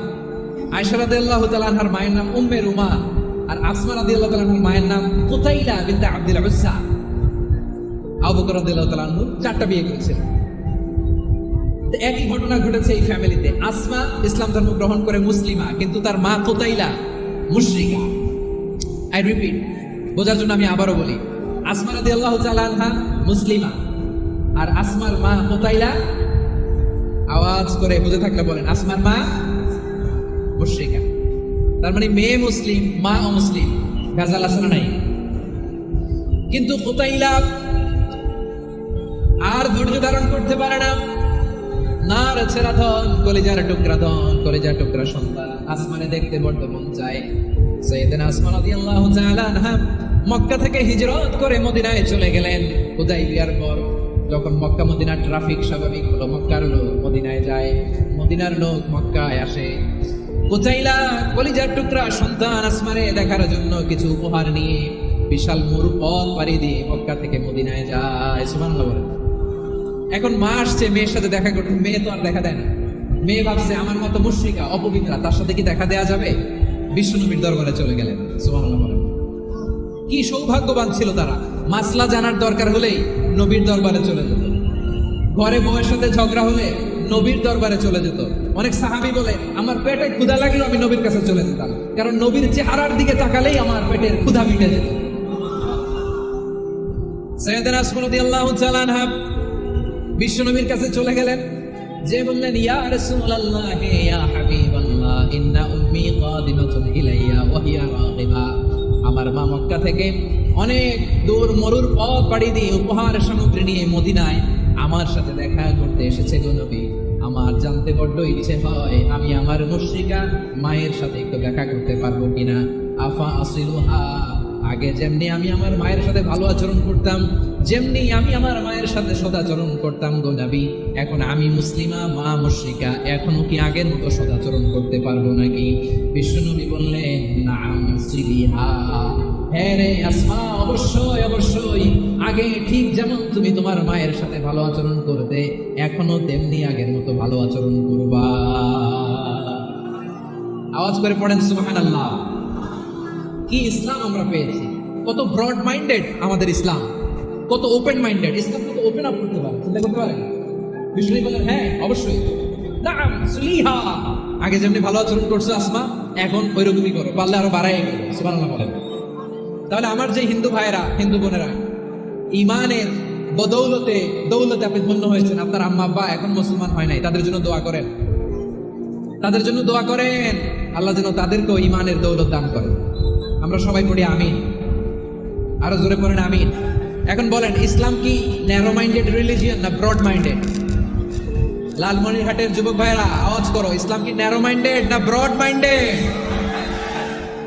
আয়েশা রাদিয়াল্লাহু তাআলা আনহার মায়ের নাম উম্মে রুমান, আর আসমা রাদিয়াল্লাহু তাআলা আনহার মায়ের নাম কুতাইলা বিনতে আব্দুল উজ্জা। আবু বকর রাদিয়াল্লাহু তাআলা আনহু 4টা বিয়ে করেছিলেন। তো একই ঘটনা ঘটেছে এই ফ্যামিলিতে। আসমা ইসলাম ধর্ম গ্রহণ করে মুসলিমা, কিন্তু তার মা কুতাইলা মুশরিকা। আই রিপিট, বোঝার জন্য আমি আবারও বলি, আসমা রাদিয়াল্লাহু তাআলা আনহা মুসলিমা, আর আসমার মা কুতাইলা, আওয়াজ করে বুঝে থাকলে বলেন, আসমার মা মুশরিকা। তার মানে মেয়ে মুসলিম, মা অমুসলিম। ভেজাল আছে না নাই? কিন্তু কুতাইলা আর ধৈর্য ধারণ করতে পারে না। নার ছেড়া ধন, কলিজার টুকরা ধন, কলিজার টুকরা সন্তান আসমানে দেখতে বড্ড মন চায়। সাইয়েদনা আসমা রাদিয়াল্লাহু তাআলা আনহা মক্কা থেকে হিজরত করে মদিনায় চলে গেলেন। হুদাইবিয়ার পর যখন মক্কা মদিনার ট্রাফিক স্বাভাবিক হলো, মক্কার লোক মদিনায় যায়, মদিনার লোক মক্কায় আসে। কুতাইলা কলিজার টুকরা সন্তান আসমানে দেখার জন্য কিছু উপহার নিয়ে বিশাল মরু পথ পাড়ি দিয়ে মক্কা থেকে মদিনায় যায়। সুবহানাল্লাহ বলেন। এখন মা আসছে মেয়ের সাথে দেখা করতে, মেয়ে তো আর দেখা দেয় না। মেয়ে ভাবছে আমার মতো মুশরিকা অপবিত্রা, তার সাথে কি দেখা দেয়া যাবে? বিশ্বনবীর দরবারে চলে গেলেন। সুবহানাল্লাহ বলেন। কি সৌভাগ্যবান ছিল তারা, মাসলা জানার দরকার হলেই নবীর দরবারে চলে যেত। ঘরে বউয়ের সাথে ঝগড়া হলে নবীর দরবারে চলে যেত। অনেক সাহাবী বলে আমার পেটে ক্ষুধা লাগলো আমি নবীর কাছে চলে যেতাম, কারণ নবীর চেহারার দিকে তাকালেই আমার পেটের ক্ষুধা মিটে যেত। সাইয়েদানা আসমা রাদিয়াল্লাহু তাআলা আনহা বিশ্ব নবীর কাছে চলে গেলেন, যে বললেন ইয়া রাসূলুল্লাহ ইয়া হাবিবাল্লাহ ইন্না উম্মি কাদিমাতুন ইলাইয়া ওয়া হিয়া রাগিবা। আমার মা মক্কা থেকে অনেক দূর মরুর পথ পাড়ি দিয়ে উপহার সামগ্রী নিয়ে মদিনায় আমার সাথে দেখা করতে এসেছে গো নবী। আমার জানতে বড্ড ইচ্ছে হয় আমি আমার মুশরিকা মায়ের সাথে একটু দেখা করতে পারবো কিনা। আফা আসিলুহা, আগে যেমনি আমি আমার মায়ের সাথে ভালো আচরণ করতাম, যেমনি আমি আমার মায়ের সাথে সদাচরণ করতাম গো নবী, এখন আমি মুসলিমা মা মুশরিকা, এখনো কি আগের মতো সদাচরণ করতে পারবো নাকি? বিশ্বনবী বললেন নাম সিলিহা, হ্যাঁ রে আসমা, অবশ্যই অবশ্যই, আগে ঠিক যেমন তুমি তোমার মায়ের সাথে ভালো আচরণ করতে এখনো তেমনি আগের মতো ভালো আচরণ করবা। আওয়াজ করে পড়েন সুবহানাল্লাহ। কি ইসলাম আমরা পেয়েছি! কত ব্রড মাইন্ডেড আমাদের ইসলাম, কত ওপেন মাইন্ডেড ইসলাম, কত ওপেন আপ করতে পারে, চিন্তা করতে পারে। বিষ্ণু বলেন হ্যাঁ অবশ্যই, নাম সুলিহা, আগে যেমনি ভালো আচরণ করছো আসমা এখন ওইরকমই করো, পারলে আরো বাড়াই করো। সুবহানাল্লাহ বলেন। তাহলে আমার যে হিন্দু ভাইয়েরা হিন্দু বোনেরা ইমানের বদৌলতে দৌলতে আপনি ধন্য হয়েছেন, আপনার আম্মা আব্বা এখন মুসলমান হয় নাই, তাদের জন্য দোয়া করেন, তাদের জন্য দোয়া করেন, আল্লাহ যেন তাদেরকেও ইমানের দৌলত দান করেন। আমরা সবাই পড়ি আমিন, আরো জোরে পড়েন আমিন। এখন বলেন ইসলাম কি ন্যারো মাইন্ডেড রিলিজিয়ন না ব্রড মাইন্ডেড? লালমনিরহাটের যুবক ভাইয়েরা আওয়াজ করো, ইসলাম কি ন্যারো মাইন্ডেড না ব্রড মাইন্ডেড?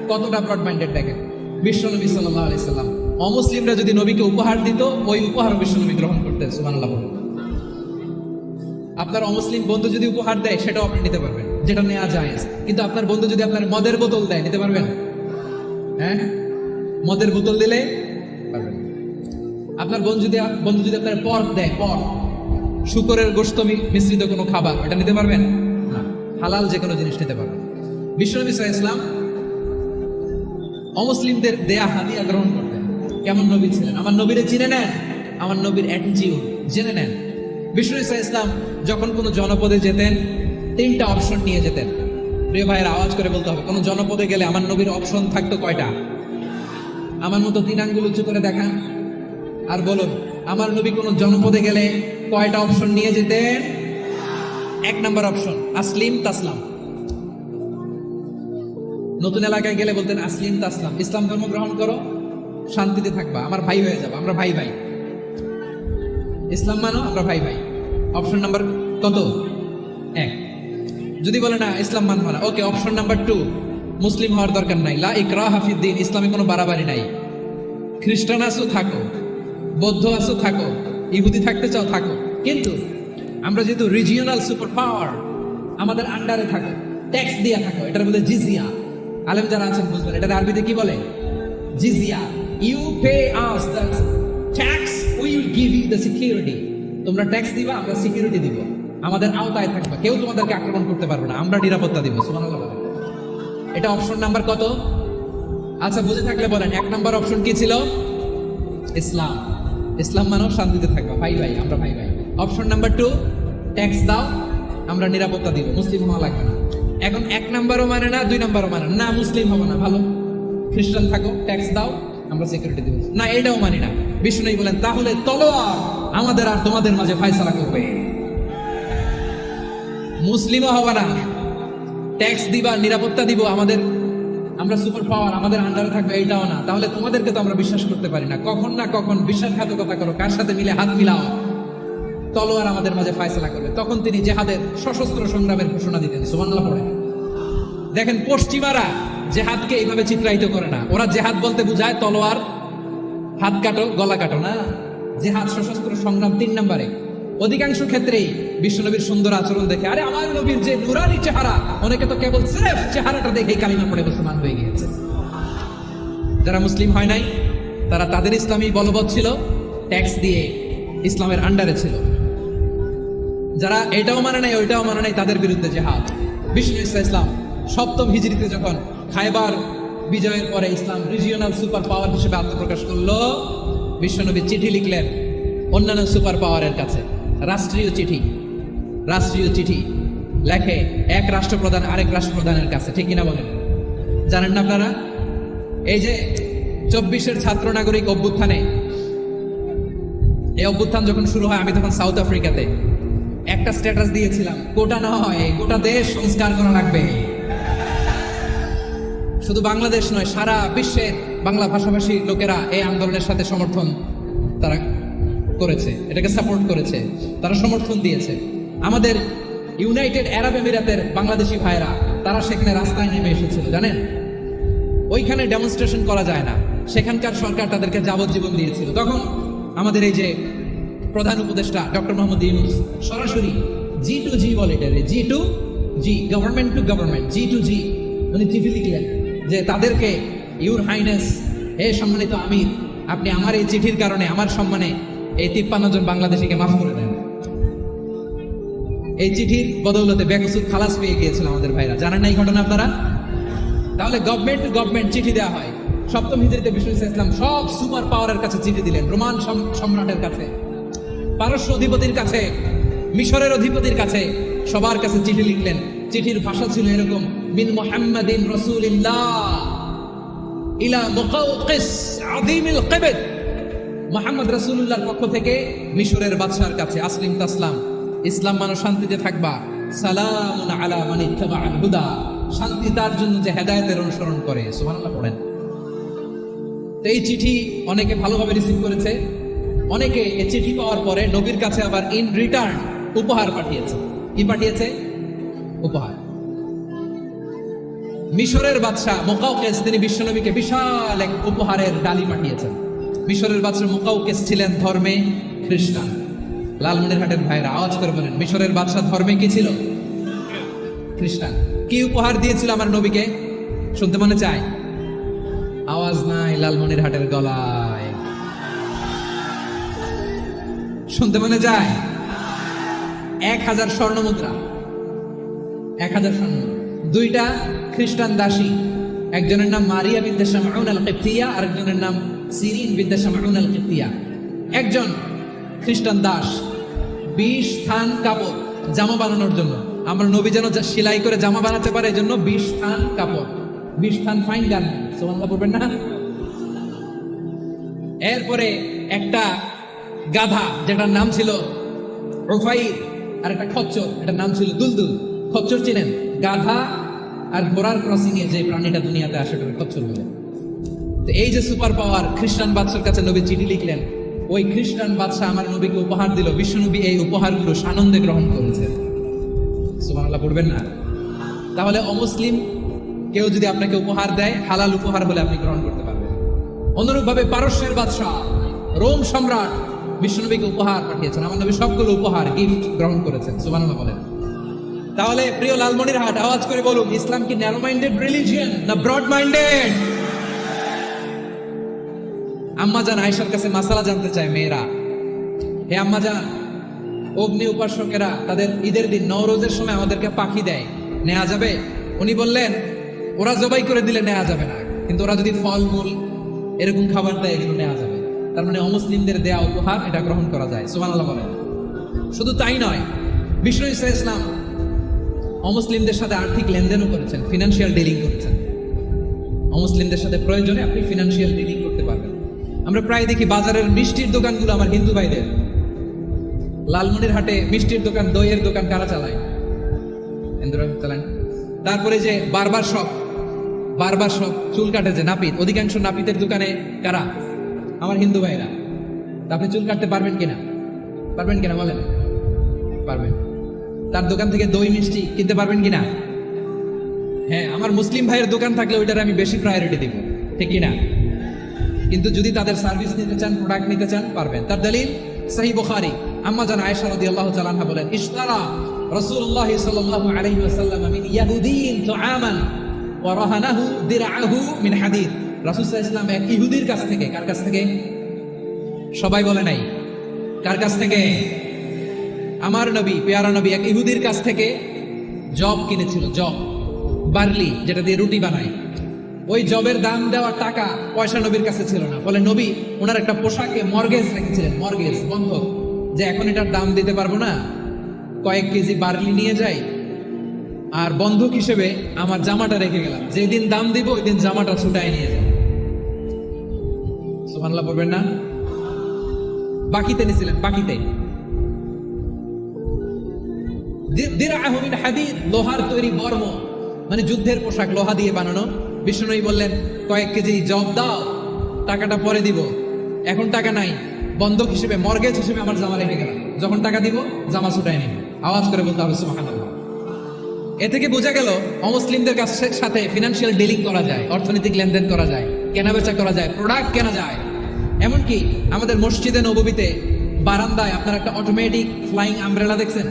কতটা ব্রড মাইন্ডেড দেখেন। বিশ্বনবী সাল্লাল্লাহু আলাইহি সাল্লাম অমুসলিমরা যদি নবীকে উপহার দিত ওই উপহার বিশ্বনবী গ্রহণ করতেন। সুবহানাল্লাহ বলেন। আপনার অমুসলিম বন্ধু যদি উপহার দেয় সেটাও আপনি নিতে পারবেন, যেটা নেওয়া যায়। কিন্তু আপনার বন্ধু যদি আপনার মদের বোতল দেয় নিতে পারবেন? হ্যাঁ, মদের বোতল দিলে পারবেন। আপনার বন্ধু যদি আপনার পর্ক দেয়, পর্ক শুকরের গোশত মিশ্রিত কোনো খাবার, এটা নিতে পারবেন না। হালাল যে কোনো জিনিস নিতে পারবেন। বিশ্বনবী সাল্লাল্লাহু আলাইহি ওয়াসাল্লাম অমুসলিমদের দেয়া হাদিয়া গ্রহণ করতেন। কেমন নবী ছিলেন! আমার নবীরে চিনে নেন, আমার নবীর অ্যাটিটিউড জেনে নেন। বিষ্ণু ইসলাম যখন কোনো জনপদে যেতেন 3টা অপশন নিয়ে যেতেন। প্রিয় ভাইয়ের আওয়াজ করে বলতে হবে, কোনো জনপদে গেলে আমার নবীর অপশন থাকতো কয়টা? আমার মতো 3 আঙ্গুল উঁচু করে দেখান আর বলুন, আমার নবী কোনো জনপদে গেলে কয়টা অপশন নিয়ে যেতেন? 1 নম্বর অপশন আসলিম তাসলাম। নতুন এলাকায় গেলে বলতেন আসলিম তাসলাম, ইসলাম ধর্ম গ্রহণ করো, শান্তিতে থাকবা, আমার ভাই হয়ে যাবো, আমরা ভাই ভাই, ইসলাম মানো, আমরা ভাই ভাই। অপশন নাম্বার কত? 1। যদি বলে না ইসলাম মানবো না, ওকে, অপশন নাম্বার 2, মুসলিম হওয়ার দরকার নাই, লা ইকরাহা ফিদ্দিন, ইসলামে কোনো বাড়াবাড়ি নাই। খ্রিস্টান আসো থাকো, বৌদ্ধ আসো থাকো, ইহুদি থাকতে চাও থাকো, কিন্তু আমরা যেহেতু রিজিওনাল সুপার পাওয়ার, আমাদের আন্ডারে থাকো, ট্যাক্স দিয়ে থাকো, এটার বলে জিজিয়া। আলেম যারা আছেন বুঝবেন এটার আরবিতে কি বলে, জিজিয়া। You pay us the tax, we will give you the security. তোমরা ট্যাক্স দিবা, আমরা সিকিউরিটি দিব, আমাদের আওতায় থাকবা, কেউ তোমাদেরকে আক্রমণ করতে পারবে না, আমরা নিরাপত্তা দিব। সুবহানাল্লাহ। এটা অপশন নাম্বার কত? আচ্ছা বুঝে থাকলে বলেন 1 নম্বর অপশন কি ছিল? ইসলাম। ইসলাম মানব শান্তিতে থাকবা, ভাই ভাই, আমরা ভাই ভাই। অপশন নাম্বার 2, ট্যাক্স দাও, আমরা নিরাপত্তা দিব, মুসলিম হওয়া লাগবে না। এখন 1 নম্বরও মানে না, 2 নম্বরও মানে না, মুসলিম হবে না, ভালো খ্রিস্টান থাকো, ট্যাক্স দাও, আমরা সিকিউরিটি দিব না, এটাও মানি না। বিষ্ণু বলেন তাহলে তলোয়ার আমাদের আর তোমাদের মাঝে ফয়সালা করবে, মুসলিমও হবে না, ট্যাক্স দিবা, নিরাপত্তা দিব, আমরা সুপার পাওয়ার, আমাদের আন্ডারে থাকবে, এইটাও না। তাহলে তোমাদেরকে তো আমরা বিশ্বাস করতে পারি না, কখন না কখন বিশ্বাসঘাতকতা করো, কার সাথে মিলে হাত মিলাও, তলোয়ার আমাদের মাঝে ফয়সালা করবে। তখন তিনি জিহাদের সশস্ত্র সংগ্রামের ঘোষণা দিতেন। সুবহানাল্লাহ পড়ে দেখেন, পশ্চিমারা জেহাদকে এইভাবে চিত্রায়িত করে না, ওরা জেহাদ বলতে বুঝায় তলোয়ার, হাত কাটো, গলা কাটো না। জেহাদ সশস্ত্র সংগ্রাম 3 নম্বরে। অধিকাংশ ক্ষেত্রেই বিশ্বনবীর সুন্দর আচরণ দেখে, আরে আমার নবীর যে নুরানি চেহারা, অনেকে তো কেবল সির্ফ চেহারাটা দেখেই কালিমা পড়ে মুসলমান হয়ে গিয়েছে। যারা মুসলিম হয় নাই তারা তাদের ইসলামী বলবৎ ছিল, ট্যাক্স দিয়ে ইসলামের আন্ডারে ছিল। যারা এটাও মানে নাই ওইটাও মানে নাই, তাদের বিরুদ্ধে জিহাদ। বিষ্ণু ইসলাম 7ম হিজরিতে যখন খায়বার বিজয়ের পরে ইসলাম রিজিওনাল সুপার পাওয়ার হিসেবে আত্মপ্রকাশ করলো, বিশ্বনবী চিঠি লিখলেন অন্যান্য সুপার পাওয়ারের কাছে, রাষ্ট্রীয় চিঠি, রাষ্ট্রীয় চিঠি লেখে এক রাষ্ট্রপ্রধান আরেক রাষ্ট্রপ্রধানের কাছে, ঠিক কিনা বলেন? জানেন না আপনারা? এই যে 24-এর ছাত্র নাগরিক অভ্যুত্থানে, এই অভ্যুত্থান যখন শুরু হয় আমি তখন সাউথ আফ্রিকাতে একটা স্ট্যাটাস দিয়েছিলাম, গোটা নয় গোটা দেশ সংস্কার করা লাগবে। শুধু বাংলাদেশ নয়, সারা বিশ্বের বাংলা ভাষাভাষী লোকেরা এই আন্দোলনের সাথে সমর্থন তারা করেছে, এটাকে সাপোর্ট করেছে, তারা সমর্থন দিয়েছে। আমাদের ইউনাইটেড আরব আমিরাতের বাংলাদেশি ভাইরা তারা সেখানে রাস্তায় নেমে এসেছিল, জানেন? ওইখানে ডেমনস্ট্রেশন করা যায় না, সেখানকার সরকার তাদেরকে যাবজ্জীবন দিয়েছিল। তখন আমাদের এই যে প্রধান উপদেষ্টা ডক্টর মোহাম্মদ ইউনূস সরাসরি G2G বলে, এটারে G2G, government to government, G2G, উনি চিঠি লিখলেন যে তাদেরকে, ইউর হাইনেস, হে সম্মানিত আমির, আপনি আমার এই চিঠির কারণে আমার সম্মানে এই 53 জন বাংলাদেশিকে মাফ করে দেন। এই চিঠির বদৌলতে বেকসুর খালাস পেয়ে গিয়েছিল আমাদের ভাইরা, জানেন না এই ঘটনা আপনারা? তাহলে গভর্নমেন্ট টু গভর্নমেন্ট চিঠি দেওয়া হয়। 7ম হিজরিতে বিষ্ণু ইসলাম সব সুপার পাওয়ারের কাছে চিঠি দিলেন, রোমান সম্রাটের কাছে, পারস্য অধিপতির কাছে, মিশরের অধিপতির কাছে, সবার কাছে চিঠি লিখলেন। চিঠির ভাষা ছিল এরকম, মিন মুহাম্মাদিন রাসূলিল্লাহ ইলা মুকাওকিস আযীমিল কিবত, মুহাম্মদ রাসূলুল্লাহর পক্ষ থেকে মিশরের বাদশার কাছে, আসলিম তাসলাম, ইসলাম মানো শান্তিতে থাকবা, সালামুন আলা মান ইত্তাবাআল হুদা, শান্তি তার জন্য যে হেদায়েতের অনুসরণ করে। সুবহানাল্লাহ পড়েন। তো এই চিঠি অনেকে ভালোভাবে রিসিভ করেছে, অনেকে এই চিঠি পাওয়ার পরে নবীর কাছে আবার ইন রিটার্ন উপহার পাঠিয়েছে। কি পাঠিয়েছে? উপহার। মিশরের বাদশাহ মুকাওকিস তিনি বিশ্বনবীকে বিশাল এক উপহারের ডালি পাঠিয়েছেন। মিশরের বাদশাহ মুকাওকিস ছিলেন ধর্মে খ্রিস্টান। লালমনিরহাটের ভাইরা আওয়াজ করে বলেন, মিশরের বাদশাহ ধর্মে কি ছিল? খ্রিস্টান। কি উপহার দিয়েছিল আমার নবীকে? শুনতে মনে চায়? আওয়াজ নাই লালমনিরহাটের গলায়, শুনতে মনে যায়? 1000 স্বর্ণ মুদ্রা, 1000 স্বর্ণ। 2টা খ্রিস্টান দাসী, একজনের নাম মারিয়া বিনতে শামউন আল কিবতিয়া, আরেকজনের নাম সিরিন বিনতে শামউন আল কিবতিয়া। একজন খ্রিস্টান দাস 20 থান কাপড় জামা বানানোর জন্য, আমরা নবী যেন সেলাই করে জামা বানাতে পারে এজন্য 20 থান কাপড়, 20 থান ফাইন গার্মেন্ট, সুবহানাল্লাহ বলবেন না? এরপরে একটা গাধা যেটার নাম ছিল উফাইর, আর একটা খচ্চর, এটার নাম ছিল দুলদুল। খচ্চর চিনেন? গাধা আর ঘোড়ার ক্রসিং এ যে প্রাণীটা দুনিয়াতে আসে ওটাকে খচ্চর বলে। তো এই যে সুপার পাওয়ার খ্রিস্টান বাদশার কাছে নবী চিঠি লিখলেন, ওই খ্রিস্টান বাদশাহ আমার নবীকে উপহার দিল। বিশ্বনবী এই উপহারগুলো সানন্দে গ্রহণ করেছে। সুবহানাল্লাহ পড়বেন না? তাহলে অমুসলিম কেউ যদি আপনাকে উপহার দেয়, হালাল উপহার হলে আপনি গ্রহণ করতে পারবেন। অনুরূপভাবে পারস্যের বাদশাহ রোম সম্রাট বিশ্বনবীকে উপহার পাঠিয়েছেন, আমার নবী সবগুলো উপহার গিফট গ্রহণ করেছেন। সুবহানাল্লাহ বলেন। তাহলে প্রিয় লালমনিরহাট আওয়াজ করে বলুন, ইসলাম কি ন্যারো মাইন্ডেড রিলিজিয়ন না ব্রড মাইন্ডেড? আম্মাজান আয়েশার কাছে মাসালা জানতে চায় মেয়েরা, হে আম্মাজান, অগ্নি উপাসকেরা তাদের ঈদের দিন নওরোজের সময় আমাদেরকে পাখি দেয়, নেওয়া যাবে? উনি বললেন, ওরা জবাই করে দিলে নেওয়া যাবে না, কিন্তু ওরা যদি ফলমূল এরকম খাবার দেয় এগুলো নেওয়া যাবে। তার মানে অমুসলিমদের দেয়া উপহার এটা গ্রহণ করা যায়। সুবহানাল্লাহ বলেন। শুধু তাই নয়, বিষ্ণু ঈসা ইসলাম অমুসলিমদের সাথে আর্থিক লেনদেনও করেছেন, ফিনান্সিয়াল ডিলিং করেছেন। অমুসলিমদের সাথে প্রয়োজনে আপনি ফিনান্সিয়াল ডিলিং করতে পারবেন। আমরা প্রায় দেখি বাজারের মিষ্টির দোকানগুলো আমার হিন্দু ভাইদের। লালমনিরহাটে মিষ্টির দোকান, দইয়ের দোকান কারা চালায়? হিন্দুরা চালান। তারপরে যে বারবার শপ, চুল কাটে যে নাপিত, অধিকাংশ নাপিতের দোকানে কারা? আমার হিন্দু ভাইরা। তা আপনি চুল কাটতে পারবেন কিনা? পারবেন কিনা বলেন? পারবেন। তার দোকান থেকে দই মিষ্টি কিনতে পারবেন কিনা? হ্যাঁ, আমার মুসলিম ভাইয়ের দোকান থাকলে ওইটার আমি বেশি প্রায়োরিটি দিব, ঠিক কিনা? কিন্তু যদি তাদের সার্ভিস নিতে চান, প্রোডাক্ট নিতে চান, পারবেন। তার দলিল সহিহ বুখারী, আম্মা জান আয়েশা রাদিয়াল্লাহু তাআলা আনহা বলেন, ইশতারা রাসূলুল্লাহ সাল্লাল্লাহু আলাইহি ওয়াসাল্লাম মিন ইয়াহুদিয়্যিন তুআমান ওয়া রাহানাহু দিরআহু মিন হাদীদ। রাসূল সাল্লাল্লাহু আলাইহি ওয়াসাল্লাম এক ইহুদির কাছ থেকে, কার কাছ থেকে? সবাই বলে নাই কার কাছ থেকে? আমার নবী, পেয়ারা নবী এক ইহুদির কাছ থেকে জব কিনেছিল, জব, বার্লি, যেটা দিয়ে রুটি বানায়। ওই জবের দাম দেওয়ার টাকা পয়সা নবীর কাছে ছিল না। বলে নবী ওনার একটা পোশাকে মর্গেজ রেখেছিলেন, মর্গেজ, বন্ধক, যে এখন এটার দাম দিতে পারবো না, কয়েক কেজি বার্লি নিয়ে যাই আর বন্ধক হিসেবে আমার জামাটা রেখে গেলাম, যেদিন দাম দিব ওই দিন জামাটা ছুটাই নিয়ে যাই। সুবহানাল্লাহ বলবেন না? বাকিতে নিছিলেন, বাকিতে। দিরআহু মিন হাদিদ, লোহার তৈরি বর্ম, মানে যুদ্ধের পোশাক, লোহা দিয়ে বানানো। বিষ্ণুনবী বললেন কয়েক কেজি জব দাও, টাকাটা পরে দিব, এখন টাকা নাই, বন্ধক হিসেবে, মর্গেজ হিসেবে আমার জামা রেখে গেলাম, যখন টাকা দিব জামা ছুটাই নিব। আওয়াজ করে বলতে হবে সুবহানাল্লাহ। এ থেকে বোঝা গেল অমুসলিমদের সাথে ফিনান্সিয়াল ডিলিং করা যায়, অর্থনৈতিক লেনদেন করা যায়, কেনাবেচা করা যায়, প্রোডাক্ট কেনা যায়। এমনকি আমাদের মসজিদে নববীতে বারান্দায় আপনারা একটা অটোমেটিক ফ্লাইং আমব্রেলা দেখছেন?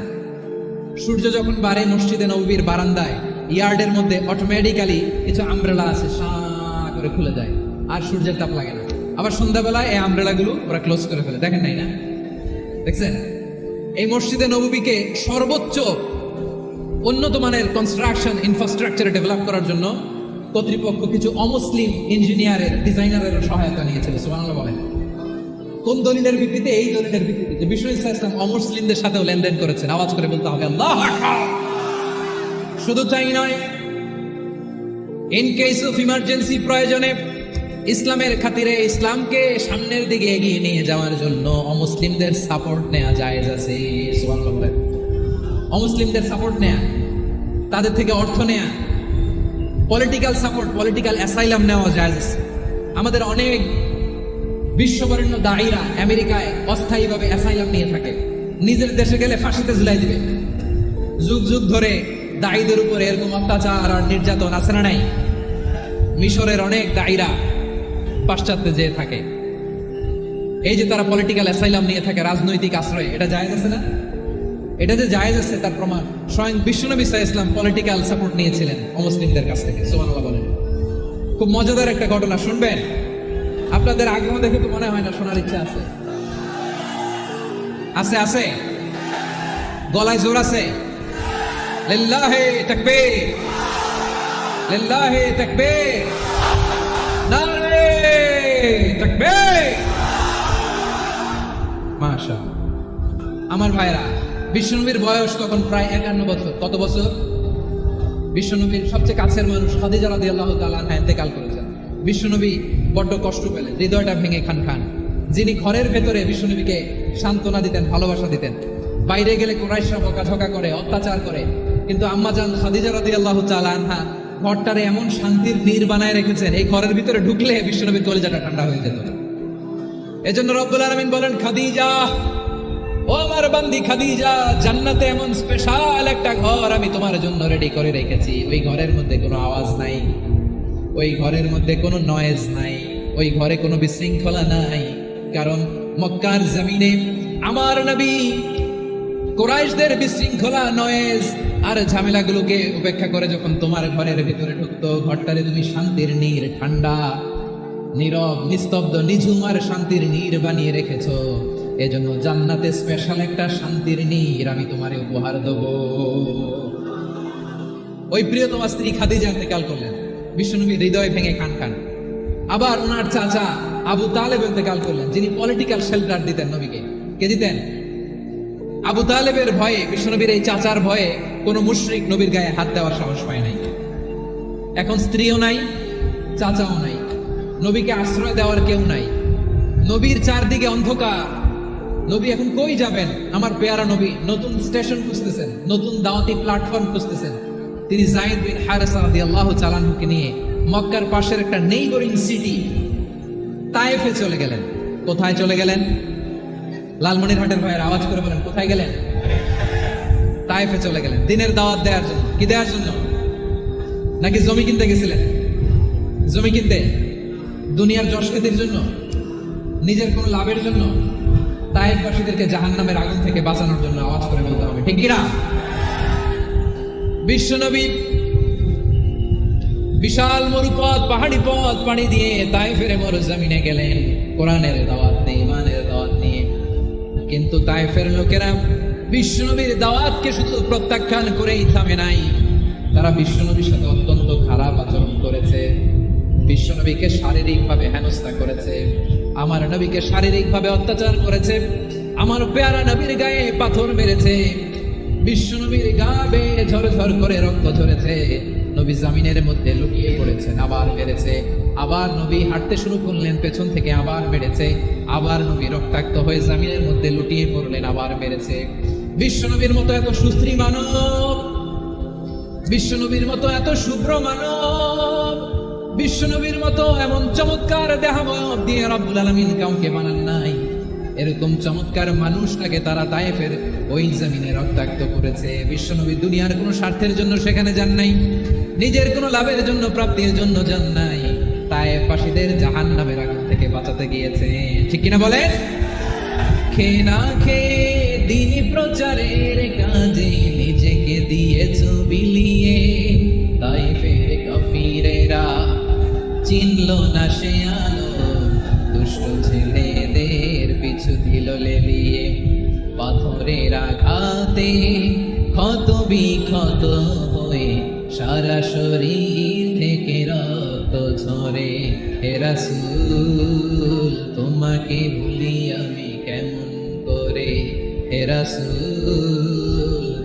সূর্য যখন বাড়ে মসজিদে নববীর বারান্দায় ইয়ার্ডের মধ্যে অটোমেটিক্যালি কিছু আমব্রেলা আছে, সাঁ করে খুলে যায়, আর সূর্যের তাপ লাগে না। আবার সন্ধ্যাবেলায় এই আমব্রেলাগুলো ওরা ক্লোজ করে ফেলে, দেখেন নাই না? দেখছেন? এই মসজিদে নববীকে সর্বোচ্চ উন্নত মানের কনস্ট্রাকশন ইনফ্রাস্ট্রাকচার ডেভেলপ করার জন্য কর্তৃপক্ষ কিছু অমুসলিম ইঞ্জিনিয়ারের, ডিজাইনারের সহায়তা নিয়েছিল। সুবহানাল্লাহ বলেন। কোন দলিলের ভিত্তিতে? এই দলিলের ভিত্তিতে যে বিষ্ণু ইসলাম অমুসলিমদের সাথেও লেনদেন করেছেন। আওয়াজ করে বলতে হবে আল্লাহু আকবার। শুধু তাই নয়, ইন কেস অফ ইমার্জেন্সি, প্রয়োজনে ইসলামের খাতিরে, ইসলামকে সামনের দিকে এগিয়ে নিয়ে যাওয়ার জন্য অমুসলিমদের সাপোর্ট নেওয়া জায়েজ আছে। সুবহানাল্লাহ বলেন। অমুসলিমদের সাপোর্ট নেয়া, তাদের থেকে অর্থ নেয়া, পলিটিক্যাল সাপোর্ট, পলিটিক্যাল অ্যাসাইলাম নেওয়া জায়েজ আছে। আমাদের অনেক বিশ্ববরেণ্য দায়ীরা আমেরিকায় অস্থায়ীভাবে অ্যাসাইলাম নিয়ে থাকে, নিজের দেশে গেলে ফাঁসিতে ঝুলাই দিবে। যুগ যুগ ধরে দায়ীদের উপরে এরকম অত্যাচার আর নির্যাতন আছে না নাই? মিশরের অনেক দায়ীরা পাশ্চাত্যে যেয়ে থাকে, এই যে তারা পলিটিক্যাল অ্যাসাইলাম নিয়ে থাকে, রাজনৈতিক আশ্রয়, এটা জায়েজ আছে না? এটা যে জায়েজ আছে তার প্রমাণ স্বয়ং বিশ্বনবী সাল্লাল্লাহু আলাইহি ওয়াসাল্লাম পলিটিক্যাল সাপোর্ট নিয়েছিলেন অমুসলিমদের কাছ থেকে। সুবহানাল্লাহ বলেন। খুব মজাদার একটা ঘটনা শুনবেন, আপনাদের আগ্রহ দেখে তো মনে হয় না শোনার ইচ্ছা আছে? আছে? আছে? গলায় জোর আছে? লিল্লাহি তাকবীর, লিল্লাহি তাকবীর, নারে তাকবীর। মাশাআল্লাহ। আমার ভাইরা, বিশ্বনবীর বয়স তখন প্রায় 51 বছর। কত বছর? বিশ্বনবীর সবচেয়ে কাছের মানুষ খাদিজা রাদিয়াল্লাহু তাআলা আনহা ইন্তেকাল করেছেন। বিশ্বনবী বড্ড কষ্ট পেলেন, হৃদয়টা ভেঙে খান খান। যিনি ঘরের ভেতরে বিশ্বনবীকে সান্ত্বনা দিতেন, ভালোবাসা দিতেন, বাইরে গেলে কুরাইশরা বকাঝকা করে, অত্যাচার করে, কিন্তু আম্মাজান খাদিজা রাদিয়াল্লাহু তাআলা আনহা ঘরটারে এমন শান্তির নীড় বানায় রেখেছেন, এই ঘরের ভিতরে ঢুকলে বিশ্বনবীর কলিজাটা ঠান্ডা হয়ে যেত। এজন্য রব্বুল আলামিন বলেন, খাদিজা, ও আমার বান্দি খাদিজা, জান্নাতে এমন স্পেশাল একটা ঘর আমি তোমার জন্য রেডি করে রেখেছি। ওই ঘরের মধ্যে কোনো আওয়াজ নাই, ওই ঘরের মধ্যে কোনো নয়েজ নাই, ওই ঘরে কোনো বিশৃঙ্খলা নাই। কারণ মক্কার জমিনে আমার নবী কুরাইশদের বিশৃঙ্খলা, নয়েজ আর ঝামেলাগুলোকে উপেক্ষা করে যখন তোমার ঘরের ভিতরে ঢুকতো, ঘরটারে তুমি শান্তির নীড়, ঠান্ডা, নীরব, নিস্তব্ধ, নিঝুম আর শান্তির নীড় বানিয়ে রেখেছো। এজন্য জান্নাতে স্পেশাল একটা শান্তির নীড় আমি তোমারে উপহার দেব। ওই প্রিয়তমা স্ত্রী খাদিজা ইন্তেকাল করলেন, বিশ্বনবী হৃদয় ভেঙে খান খান। আবার ওনার চাচা আবু তালেব ইন্তেকাল করলেন, যিনি পলিটিক্যাল শেল্টার দিতেন নবীকে। কে দিতেন? আবু তালেবের ভয়ে, বিশ্বনবীর এই চাচার ভয়ে কোনো মুশরিক নবীর গায়ে হাত দেওয়ার সাহস পায় নাই। এখন স্ত্রীও নাই, চাচাও নাই, নবীকে আশ্রয় দেওয়ার কেউ নাই, নবীর চারদিকে অন্ধকার। নবী এখন কই যাবেন? আমার পেয়ারা নবী নতুন স্টেশন খুঁজতেছেন, নতুন দাওয়াতি প্ল্যাটফর্ম খুঁজতেছেন। তিনি যায়েদ বিন হারেসা রাদিয়াল্লাহু তাআলা আনহুকে নিয়ে মক্কার পাশের একটা নেইবরিং সিটি তায়েফে চলে গেলেন। কোথায় চলে গেলেন? লালমনিরহাটের ভাইয়ের আওয়াজ করে বলেন, কোথায় গেলেন? তায়েফে চলে গেলেন দিনের দাওয়াত দেওয়ার জন্য। কি দেওয়ার জন্য? নাকি জমি কিনতে গেছিলেন? জমি কিনতে, দুনিয়ার যশ খ্যাতির জন্য, নিজের কোনো লাভের জন্য? তায়েফবাসীদেরকে জাহান্নামের আগুন থেকে বাঁচানোর জন্য। আওয়াজ করে বলতে হবে ঠিক কিনা? বিশ্বনবী বিশাল মরুপথ, পাহাড়ি পথ পাড়ি দিয়ে তায়েফের মরুজমিনে গেলেন কোরআনের দাওয়াত নিয়ে, ইমানের দাওয়াত নিয়ে। কিন্তু তায়েফের লোকেরা বিশ্বনবীর দাওয়াতকে শুধু প্রত্যাখ্যান করেই থামে নাই, তারা বিশ্বনবীর সাথে অত্যন্ত খারাপ আচরণ করেছে। বিশ্বনবীকে শারীরিকভাবে হেনস্থা করেছে, আমার নবীকে শারীরিকভাবে অত্যাচার করেছে। আমার পেয়ারা নবীর গায়ে পাথর মেরেছে, বিশ্ব নবীর গা বেয়ে ঝরঝর করে রক্ত ঝরেছে, নবী জামিনের মধ্যে লুকিয়ে পড়েছেন, আবার মেরেছে, আবার নবী হাঁটতে শুরু করলেন, পেছন থেকে আবার মেরেছে, আবার নবী রক্তাক্ত হয়ে জামিনের মধ্যে লুটিয়ে পড়লেন, আবার মেরেছে। বিশ্ব নবীর মতো এত সুশ্রী মানব, বিশ্ব নবীর মতো এত শুভ্র মানব, বিশ্ব নবীর মতো এমন চমৎকার দেহাবয়ব দিয়ে রব্বুল আলামিন কাউকে বানান নাই। এরকম চমৎকার মানুষটাকে তারা তায়েফের ওই জমিনে রক্তাক্ত করেছে। বিশ্বনবী দুনিয়ার কোনো স্বার্থের জন্য সেখানে যান নাই, নিজের কোনো লাভের জন্য, প্রাপ্তির জন্য যান নাই, তায়েফবাসীদের জাহান্নামের আগুন থেকে বাঁচাতে গিয়েছে। ঠিক কিনা বলেন? খেয়ে না খেয়ে দিনী প্রচারের কাজে নিজেকে দিয়েছো বিলিয়ে, তায়েফের কাফিরেরা চিনল না সে আলো, দুষ্ট ছেলেদের পিছু দিল লেলিয়ে, পাথরের আঘাতে ক্ষত বিক্ষত হয়ে সারা শরীর থেকে রক্ত ঝরে। হে রাসূল তোমাকে ভুলি আমি কেমন করে, হে রাসূল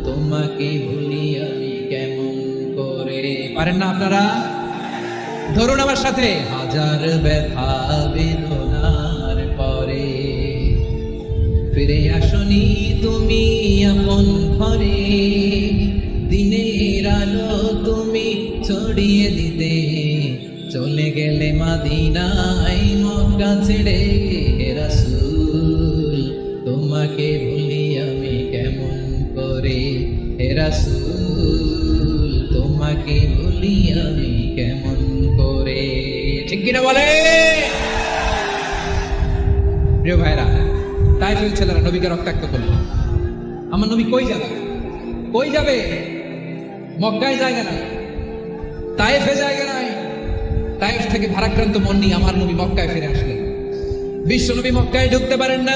তোমাকে ভুলি আমি কেমন করে। পারেন না আপনারা? ধরুন আমার সাথে। হাজার ব্যথা বেদনার পরে ফিরে আসনি তুমি আপন ঘরে, দিনের আলো তুমি ছড়িয়ে দিতে, চলে গেলে মদিনায় মক্কা ছেড়ে। হে রাসূল তোমাকে ভুলি আমি কেমন করে, হে রাসূল তোমাকে ভুলি আমি কেমন করে। ঠিক কিনা বলে? প্রিয় ভাইরা, তায়েফের ছেলেরা নবীকে রক্তাক্ত করলো। আমার নবী কই যাবে? কই যাবে? মক্কায় জায়গা নাই, তায়েফে জায়গা নাই। তায়েফ থেকে ভারাক্রান্ত মন নিয়ে আমার নবী মক্কায় ফিরে আসলেন। বিশ্ব নবী মক্কায় ঢুকতে পারেন না।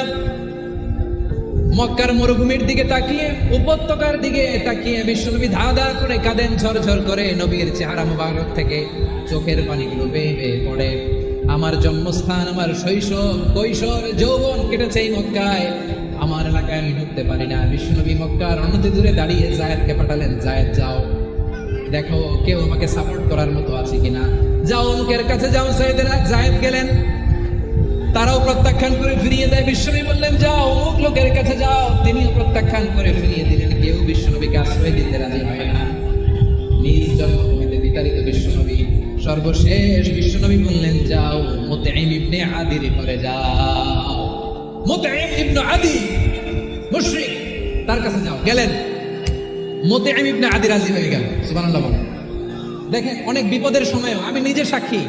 মক্কার মরুভূমির দিকে তাকিয়ে, উপত্যকার দিকে তাকিয়ে বিশ্বনবী ধা ধা করে কাঁদেন, ঝরঝর করে। নবীর চেহারা মুবারক থেকে চোখের পানিগুলো বেয়ে বেয়ে পড়ে। আমার জন্মস্থান, আমার শৈশব, কৈশোর, যৌবন কেটেছে এই মক্কায়, আমার এলাকায় আমি ঢুকতে পারি না। বিশ্বনবী মক্কার অনতি দূরে দাঁড়িয়ে জায়েদকে পাঠালেন, জায়েদ যাও দেখো কেউ আমাকে সাপোর্ট করার মতো আছে কিনা, যাও অমুকের কাছে যাও। জায়েদ গেলেন, তারাও প্রত্যাখ্যান করে ফিরিয়ে দেয়। বিশ্বনবী বললেন যাও অমুক লোকের কাছে যাও, তিনিও প্রত্যাখ্যান করে ফিরিয়ে দিলেন। কেউ বিশ্বনবীকে আশ্রয় দিতে রাজি হয় না। নিজ জন্মভূমিতে বিতাড়িত বিশ্বনবী সর্বশেষ বিশ্বনবী বললেন যাও মুতঈম ইবনে আদির ঘরে যাও। মুতঈম ইবনে আদি মুশরিক, তার কাছে যাও। গেলেন, মুতঈম ইবনে আদি রাজি হয়ে গেল। সুবহানাল্লাহ বলেন। দেখেন, অনেক বিপদের সময় আমি নিজে সাক্ষী,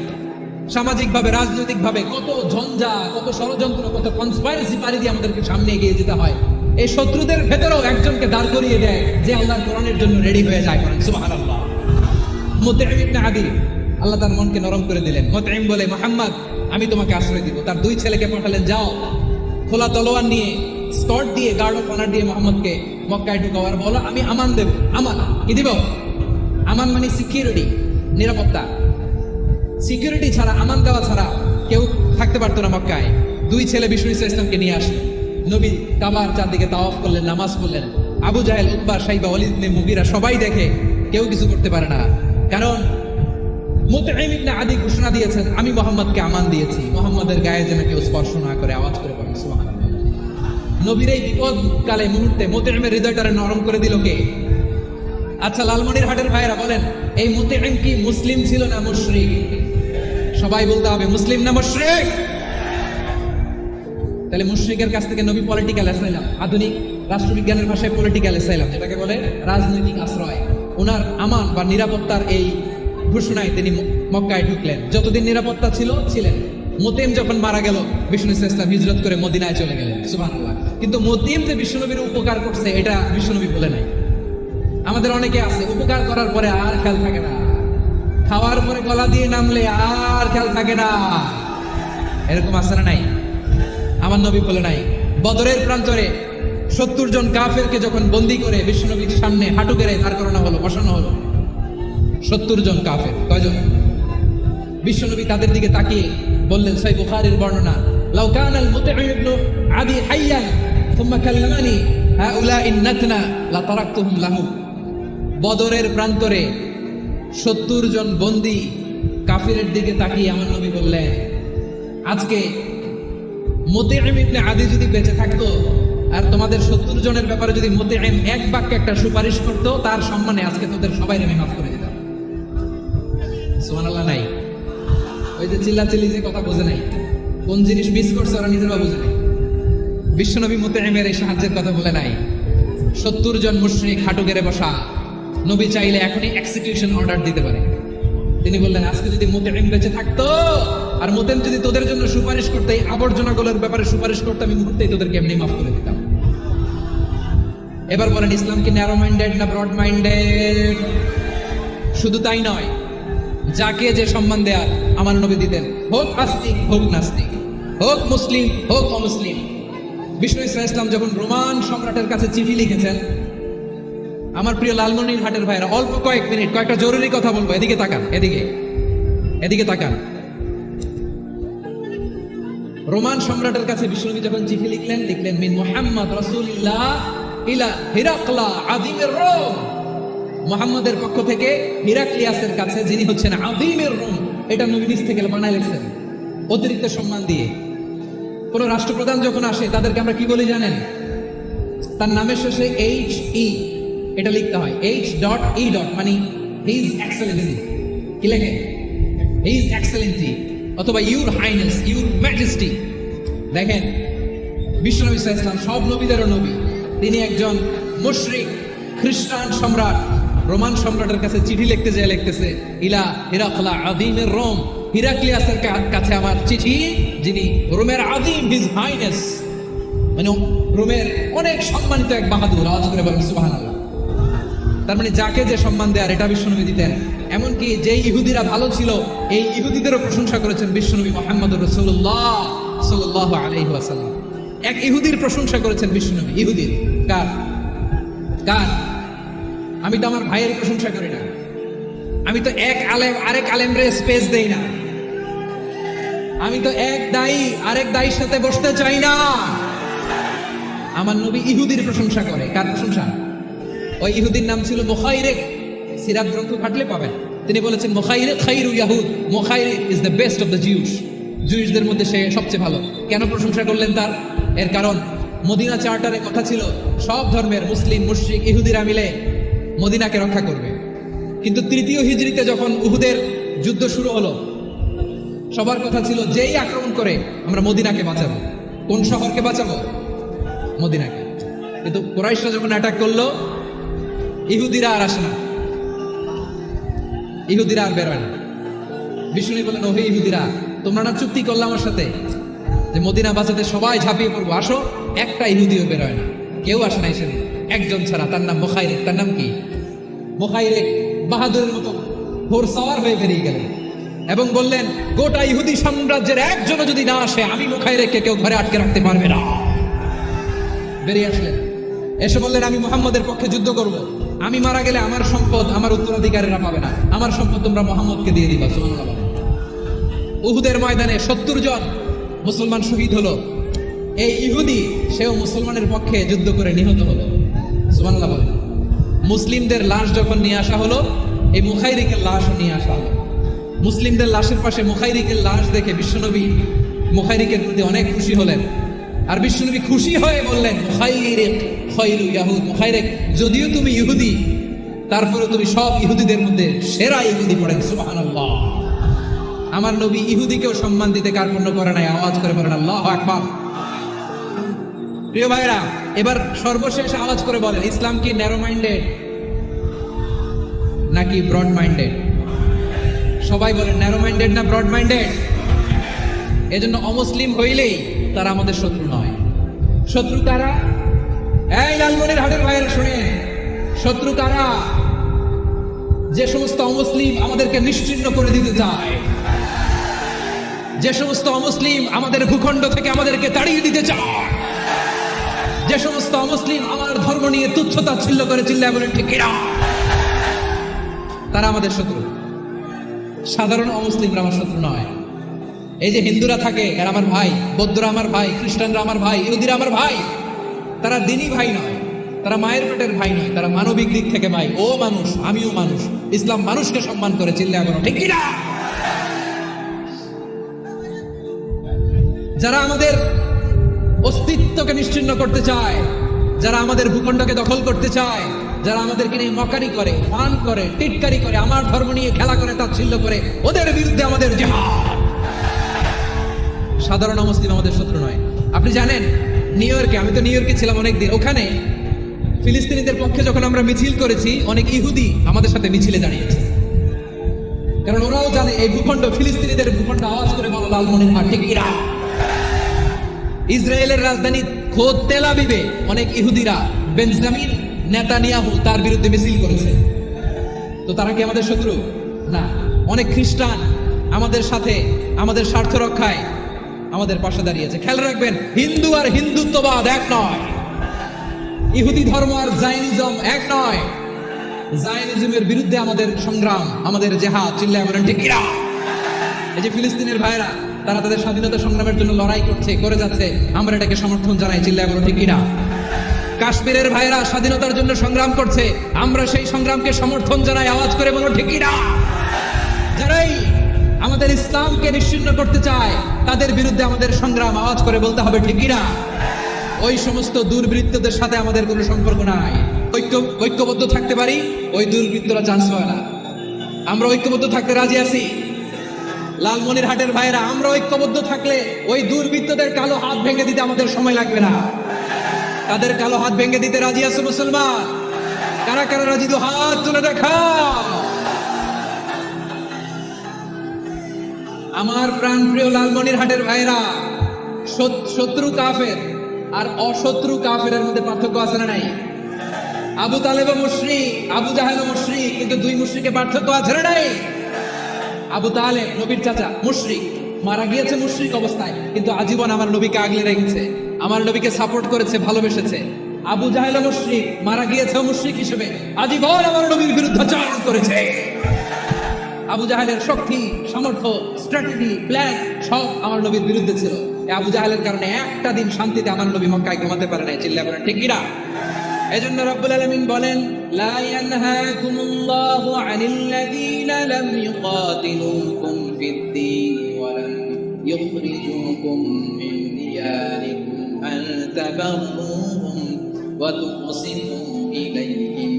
সামাজিকভাবে, রাজনৈতিকভাবে কত ঝঞ্ঝা, কত ষড়যন্ত্র, কত কনস্পাইরেসি পারি দিয়ে আমাদেরকে সামনে এগিয়ে যেতে হয়। এই শত্রুদের ভেতরেও একজনকে দাঁড় করিয়ে দেয় যে আল্লাহর কোরআনের জন্য রেডি হয়ে যায়। করেন সুবহানাল্লাহ। মুতঈম ইবনে আদি, আল্লাহ তার মনকে নরম করে দিলেন। মুতঈম বলে, মুহাম্মদ আমি তোমাকে আশ্রয় দিব। তার দুই ছেলেকে পাঠালেন, যাও খোলা তলোয়ার নিয়ে, স্কর্ট দিয়ে, গার্ড অফ অনার দিয়ে মোহাম্মদকে মক্কায় ঢুকাও, আর বলো আমি আমান দেব। আমান কি দিব? আমান মানে সিকিউরিটি, নিরাপত্তা। সিকিউরিটি ছাড়া, আমান দেওয়া ছাড়া কেউ থাকতে পারতো না মক্কায়। দুই ছেলে বিষ্ণু ইসলামকে নিয়ে আসলেন। নবী কাবার চারদিকে তাওয়াফ করলেন, নামাজ পড়লেন। আবু জাহেল, উতবা, শাইবা, ওয়ালিদ ইবনে মুগীরা সবাই দেখে, কেউ কিছু করতে পারে না। কারণ মুতঈম ইবনে আদি ঘোষণা দিয়েছেন, আমি মুহাম্মদকে আমান দিয়েছি, মুহাম্মদের গায়ে যেন কেউ স্পর্শ না করে। আওয়াজ করে পড়েন সুবহানাল্লাহ। নবীর এই বিপদ কালে মুহূর্তে মুতঈমের হৃদয়টারে নরম করে দিল কে? আচ্ছা, লালমনির হাটের ভাইরা বলেন, এই মুতঈম কি মুসলিম ছিল না মুশরিক? সবাই বলতে হবে মুসলিম না মুশরিক? তাহলে মুশরিকের কাছ থেকে নবী পলিটিক্যাল অ্যাসাইলাম, আধুনিক রাষ্ট্রবিজ্ঞানের ভাষায় পলিটিক্যাল অ্যাসাইলাম যেটাকে বলে, রাজনৈতিক আশ্রয়, ওনার আমান বা নিরাপত্তার এই ঘোষণায় তিনি মক্কায় ঢুকলেন। যতদিন নিরাপত্তা ছিল ছিলেন। মুতঈম যখন মারা গেল, বিষ্ণু ইসলাম হিজরত করে মদিনায় চলে গেলেন। সুবহানাল্লাহ। কিন্তু মুতঈম যে বিশ্বনবীর উপকার করছে এটা বিশ্বনবী বলে নাই। আমাদের অনেকে আছে, উপকার করার পরে আর খেয়াল থাকে না, খাওয়ার পরে গলা দিয়ে নামলে আর খেয়াল থাকে না। এরকম আছে না নাই? আমার নবী বলে নাই। বদরের প্রান্তরে 70 জন কাফেরকে যখন বন্দী করে বিশ্বনবীর সামনে হাঁটু গেড়ে দাঁড় করানো হলো, বসানো হলো, 70 জন কাফের। কয়জন? বিশ্বনবী তাদের দিকে তাকিয়ে বললেন, সহিহ বুখারীর বর্ণনা, লাউ কানাল মুতঈম ইবনে আদি হাইয়ান থুম্মা কাল্লামানি হাউলাইন নাতনা লা তারাকতুহুম লাহু। বদরের প্রান্তরে 70 জন বন্দী কাফিরের দিকে তাকিয়ে আমার নবী বললেন, আজকে মুতিঈম ইবনে আদি যদি বেঁচে থাকতো আর তোমাদের 70 জনের ব্যাপারে যদি মুতিঈম এক বাক্যে একটা সুপারিশ করতো, তার সম্মানে আজকে তোদের সবাই আমি মাফ করে দিতাম। সুবহানাল্লাহ নাই? ওই যে চিল্লাচিল্লি যে কথা বোঝে নাই, কোন জিনিস মিস করছে ওরা নিজেরা বোঝে নাই। বিশ্বনবী মুতিঈমের এই সাহায্যের কথা বলে নাই। 70 জন মুশরিক হাঁটু গেড়ে বসা, নবী চাইলে এখনই এক্সিকিউশন অর্ডার দিতে পারে। তিনি বললেন, আজকে যদি মুতিঈম বেঁচে থাকতো আর মুতিঈম যদি তোদের জন্য সুপারিশ করতে, এই আবর্জনাগুলোর ব্যাপারে সুপারিশ করতে, আমি মুহূর্তেই তোদেরকে এমনি মাফ করে দিতাম। এবার বলেন, ইসলাম কি ন্যারো মাইন্ডেড না ব্রড মাইন্ডেড? শুধু তাই নয়, যাকে যে সম্মান দেয়ার আমার নবী দিতেন, হোক আস্তিক হোক নাস্তিক, হোক মুসলিম হোক অমুসলিম। বিষ্ণু ইসলাম যখন রোমান সম্রাটের কাছে চিঠি লিখেছেন, আমার প্রিয় লালমনিরহাটের ভাইরা, অল্প কয়েক মিনিট কয়েকটা জরুরি কথা বলবো, এদিকে তাকান, এদিকে তাকান। রোমান সম্রাটের কাছে বিশ্বনবী যখন চিঠি লিখলেন মিন মুহাম্মদ রাসূলুল্লাহ ইলা হিরাকলা আযীমের রোম। মুহাম্মদের পক্ষ থেকে হিরাক্লিয়াসের কাছে, যিনি হচ্ছেন আযীমের রোম। এটা নবী নিজ থেকে বানায় লিখছেন অতিরিক্ত সম্মান দিয়ে। কোন রাষ্ট্রপ্রধান যখন আসে তাদেরকে আমরা কি বলি জানেন? তার নামের শেষে HE এটা লিখতে হয়, H.E. মানে হিজ এক্সেলেন্সি। কি লেখে? হিজ এক্সেলেন্সি অথবা ইউর হাইনেস, ইউর ম্যাজেস্টি। দেখেন, বিশ্বনবী সাল্লাল্লাহু আলাইহি ওয়াসাল্লাম সব নবীদেরও নবী। তিনি একজন মুশরিক খ্রিস্টান সম্রাট রোমান সম্রাটের কাছে চিঠি লিখতে যায়, লিখতেছে ইলা হিরাকলা আযীমের রোম। হিরাক্লিয়াসের কাছে আমার চিঠি, যিনি রোমের আযীম, হিজ হাইনেস, মানে রোমের অনেক সম্মানিত এক বাহাদুর। আওয়াজ করে বলেন সুবহানাল্লাহ। তার মানে যাকে যে সম্মান দেয়ার এটা বিশ্বনবী দিতেন। এমনকি যে ইহুদিরা ভালো ছিল, এই ইহুদিদেরও প্রশংসা করেছেন বিশ্বনবী মুহাম্মদুর রাসূলুল্লাহ সাল্লাল্লাহু আলাইহি ওয়াসাল্লাম। এক ইহুদির প্রশংসা করেছেন বিশ্বনবী। ইহুদির কার? আমি তো আমার ভাইয়ের প্রশংসা করি না, আমি তো এক আলেম আরেক আলেমরে স্পেস দেই না, আমি তো এক দায়ী আরেক দায়ীর সাথে বসতে চাই না। আমার নবী ইহুদির প্রশংসা করে। কার প্রশংসা? ওই ইহুদির নাম ছিল মুখাইরিক। সিরাত গ্রন্থ ঘাটলে পাবেন। তিনি বলেছেন মুখাইরিক খাইরু ইয়াহুদ, Mukhayriq is the best of the Jews. জুইশদের মধ্যে সে সবচেয়ে ভালো। কেন প্রশংসা করলেন তার? এর কারণ মদিনা চার্টারে কথা ছিল সব ধর্মের মুসলিম মুশরিক ইহুদিরা মিলে মদিনাকে রক্ষা করবে। কিন্তু 3য় হিজরিতে যখন উহুদের যুদ্ধ শুরু হলো, সবার কথা ছিল যেই আক্রমণ করে আমরা মদিনাকে বাঁচাবো। কোন শহরকে বাঁচাবো? মদিনাকে। কিন্তু কুরাইশরা যখন অ্যাটাক করলো, ইহুদিরা আর আসে না, ইহুদিরা আর বেরোয় না। বিষ্ণু বলেন, ওহে ইহুদিরা, তোমরা না চুক্তি করলে আমার সাথে যে মদিনা বাঁচাতে সবাই ঝাঁপিয়ে পড়বো, আসো। একটা ইহুদিও বেরোয় না, কেউ আসে না সেদিন, একজন ছাড়া। তার নাম মুখাইরিক। তার নাম কি? মুখাইরিক বাহাদুরের মতো ঘোড়সওয়ার হয়ে বেরিয়ে গেলেন এবং বললেন, গোটা ইহুদি সাম্রাজ্যের একজনও যদি না আসে, আমি মুখাইরিককে কেউ ঘরে আটকে রাখতে পারবে না। বেরিয়ে আসলেন, এসে বললেন, আমি মুহাম্মদের পক্ষে যুদ্ধ করব। আমি মারা গেলে আমার সম্পদ আমার উত্তরাধিকারীরা পাবে না, আমার সম্পদ তোমরা মুহাম্মদকে দিয়ে দিবা। সুবহানাল্লাহ। উহুদের ময়দানে 70 জন মুসলমান শহীদ হলো। এই ইহুদি, সেও মুসলমানের পক্ষে যুদ্ধ করে নিহত হলো। সুবহানাল্লাহ বলেন। মুসলিমদের লাশ যখন নিয়ে আসা হলো, এই মুখাইরিকের লাশও নিয়ে আসা হলো। মুসলিমদের লাশের পাশে মুখাইরিকের লাশ দেখে বিশ্বনবী মুখাইরিকের প্রতি অনেক খুশি হলেন। আর বিশ্বনবী খুশি হয়ে বললেন, মুখাইরিক খায়রু ইয়াহুদ। মুখাইরিক, যদিও তুমি ইহুদি, তারপরে তুমি সব ইহুদিদের মধ্যে সেরা ইহুদি। পড়েন সুবহানাল্লাহ। আমার নবী ইহুদিকেও সম্মান দিতে কার্পণ্য করে নাই। আওয়াজ করে বলেন আল্লাহু আকবার। প্রিয় ভাইরা, এবার সর্বশেষ আওয়াজ করে বলেন, ইসলাম কি ন্যারো মাইন্ডেড নাকি ব্রড মাইন্ডেড? সবাই বলেন, ন্যারো মাইন্ডেড না ব্রড মাইন্ডেড? এজন্য অমুসলিম হইলেই তারা আমাদের শত্রু নয়। শত্রু কারা? এই লালমনিরহাটের ভাইয়েরা শুনে, শত্রু কারা? যে সমস্ত অমুসলিম আমাদেরকে নিশ্চিহ্ন করে দিতে চায়, যে সমস্ত অমুসলিম আমাদের ভূখণ্ড থেকে আমাদেরকে তাড়িয়ে দিতে চায়, যে সমস্ত অমুসলিম আমার ধর্ম নিয়ে তুচ্ছতাচ্ছিল্য করে চিল্লায় বলেন ঠিক কিনা, তারা আমাদের শত্রু। সাধারণ অমুসলিমরা আমার শত্রু নয়। এই যে হিন্দুরা থাকে, এরা আমার ভাই, বৌদ্ধরা আমার ভাই, খ্রিস্টানরা আমার ভাই, ইহুদিরা আমার ভাই। তারা দিনী ভাই নয়, তারা মায়ের পেটের ভাই নয়, তারা মানবিক দিক থেকে ভাই। ও মানুষ, আমিও মানুষ, ইসলাম মানুষকে সম্মান করে, চিল্লায় বলো ঠিক কি না? যারা আমাদের অস্তিত্বকে নিশ্চিহ্ন করতে চায়, যারা আমাদের ভূখণ্ডকে দখল করতে চায়, যারা আমাদেরকে নিয়ে মকারি করে, ফান করে, টিটকারি করে, আমার ধর্ম নিয়ে খেলা করে, তাচ্ছিল্য করে, ওদের বিরুদ্ধে আমাদের জিহাদ। সাধারণ মুসলিম আমাদের শত্রু নয়। আপনি জানেন নিউ ইয়র্কে, আমি তো নিউ ইয়র্কে ছিলাম অনেকদিন, ওখানে ফিলিস্তিনিদের পক্ষে যখন আমরা মিছিল করেছি, অনেক ইহুদি আমাদের সাথে মিছিলে দাঁড়িয়েছে, কারণ ওরাও জানে এই ভূখণ্ড ফিলিস্তিনিদের ভূখণ্ড। আওয়াজ করে বলো লালমনিরহাট ঠিক কিনা? ইসরায়েলের রাজধানী খোদ তেল আবিবে অনেক ইহুদিরা বেঞ্জামিন নেতানিয়াহু তার বিরুদ্ধে মিছিল করেছে। তো তারা কি আমাদের শত্রু? না। অনেক খ্রিস্টান আমাদের সাথে, আমাদের স্বার্থ রক্ষায় আমাদের পাশে দাঁড়িয়েছে। খেয়াল রাখবেন, হিন্দু আর হিন্দুত্ববাদ এক নয়, ইহুদি ধর্ম আর জায়নিজম এক নয়। জায়নিজমের বিরুদ্ধে আমাদের সংগ্রাম, আমাদের জেহাদ, চিল্লায় বলেন ঠিক কিনা? এই যে ফিলিস্তিনের ভাইরা, তারা তাদের স্বাধীনতা সংগ্রামের জন্য লড়াই করছে, করে যাচ্ছে, আমরা এটাকে সমর্থন জানাই, চিল্লায় বলেন ঠিক কিনা? কাশ্মীরের ভাইরা স্বাধীনতার জন্য সংগ্রাম করছে, আমরা সেই সংগ্রামকে সমর্থন জানাই, আওয়াজ করে বলো ঠিক কিনা? যারাই আমাদের ইসলামকে নিশ্চিহ্ন করতে চায়, তাদের বিরুদ্ধে আমাদের সংগ্রাম, আওয়াজ করে বলতে হবে ঠিক কিনা? ওই সমস্ত দুর্বৃত্তদের সাথে আমাদের কোনো সম্পর্ক নাই। ঐক্যবদ্ধ থাকতে পারি, ওই দুর্বৃত্তরা চান্স পায় না। আমরা ঐক্যবদ্ধ থাকতে রাজি আছি। লালমনিরহাটের ভাইরা, আমরা ঐক্যবদ্ধ থাকলে ওই দুর্বৃত্তদের কালো হাত ভেঙে দিতে আমাদের সময় লাগবে না। তাদের কালো হাত ভেঙে দিতে রাজি আছে মুসলমান? কারা কারা রাজি? তো হাত তুলে দেখা। আমার প্রাণ প্রিয় লালমনিরহাটের ভাইরা, শত্রু কাফের আর অশত্রু কাফেরের মধ্যে পার্থক্য আছে না নাই? আবু তালেব মুশরিক, আবু জাহেল মুশরিক, কিন্তু দুই মুশরিকে পার্থক্য আছে না নাই? আবু তালেব নবীর চাচা, মুশরিক, মারা গিয়েছে মুশরিক অবস্থায়, কিন্তু আজীবন আমার নবীকে আগলে রেখেছে, আমার নবীকে সাপোর্ট করেছে, ভালোবেসেছে। আবু জাহেল মুশরিক, মারা গিয়েছে মুশরিক হিসেবে, আজীবন আমার নবীর বিরুদ্ধাচরণ করেছে। আবু জাহেলের শক্তি, সামর্থ্য, স্ট্র্যাটেজি, প্ল্যান সব আমার নবীর বিরুদ্ধে ছিল। আবু জাহেলের কারণে একটা দিন শান্তিতে আমার নবী মক্কায় ঘুমাতে পারে নাই, চিল্লায় বলেন ঠিক কিনা? এজন্য রব্বুল আলামিন বলেন, লা ইয়ানহাকুমুল্লাহু আনিল্লাযীনা লাম ইউকাতিলুকুম ফিদ-দীন ওয়া লাম ইউখরিজুকুম মিন দিয়ারিকুম আন তাবাররুহুম ওয়া তুqsitu ইলাইহিম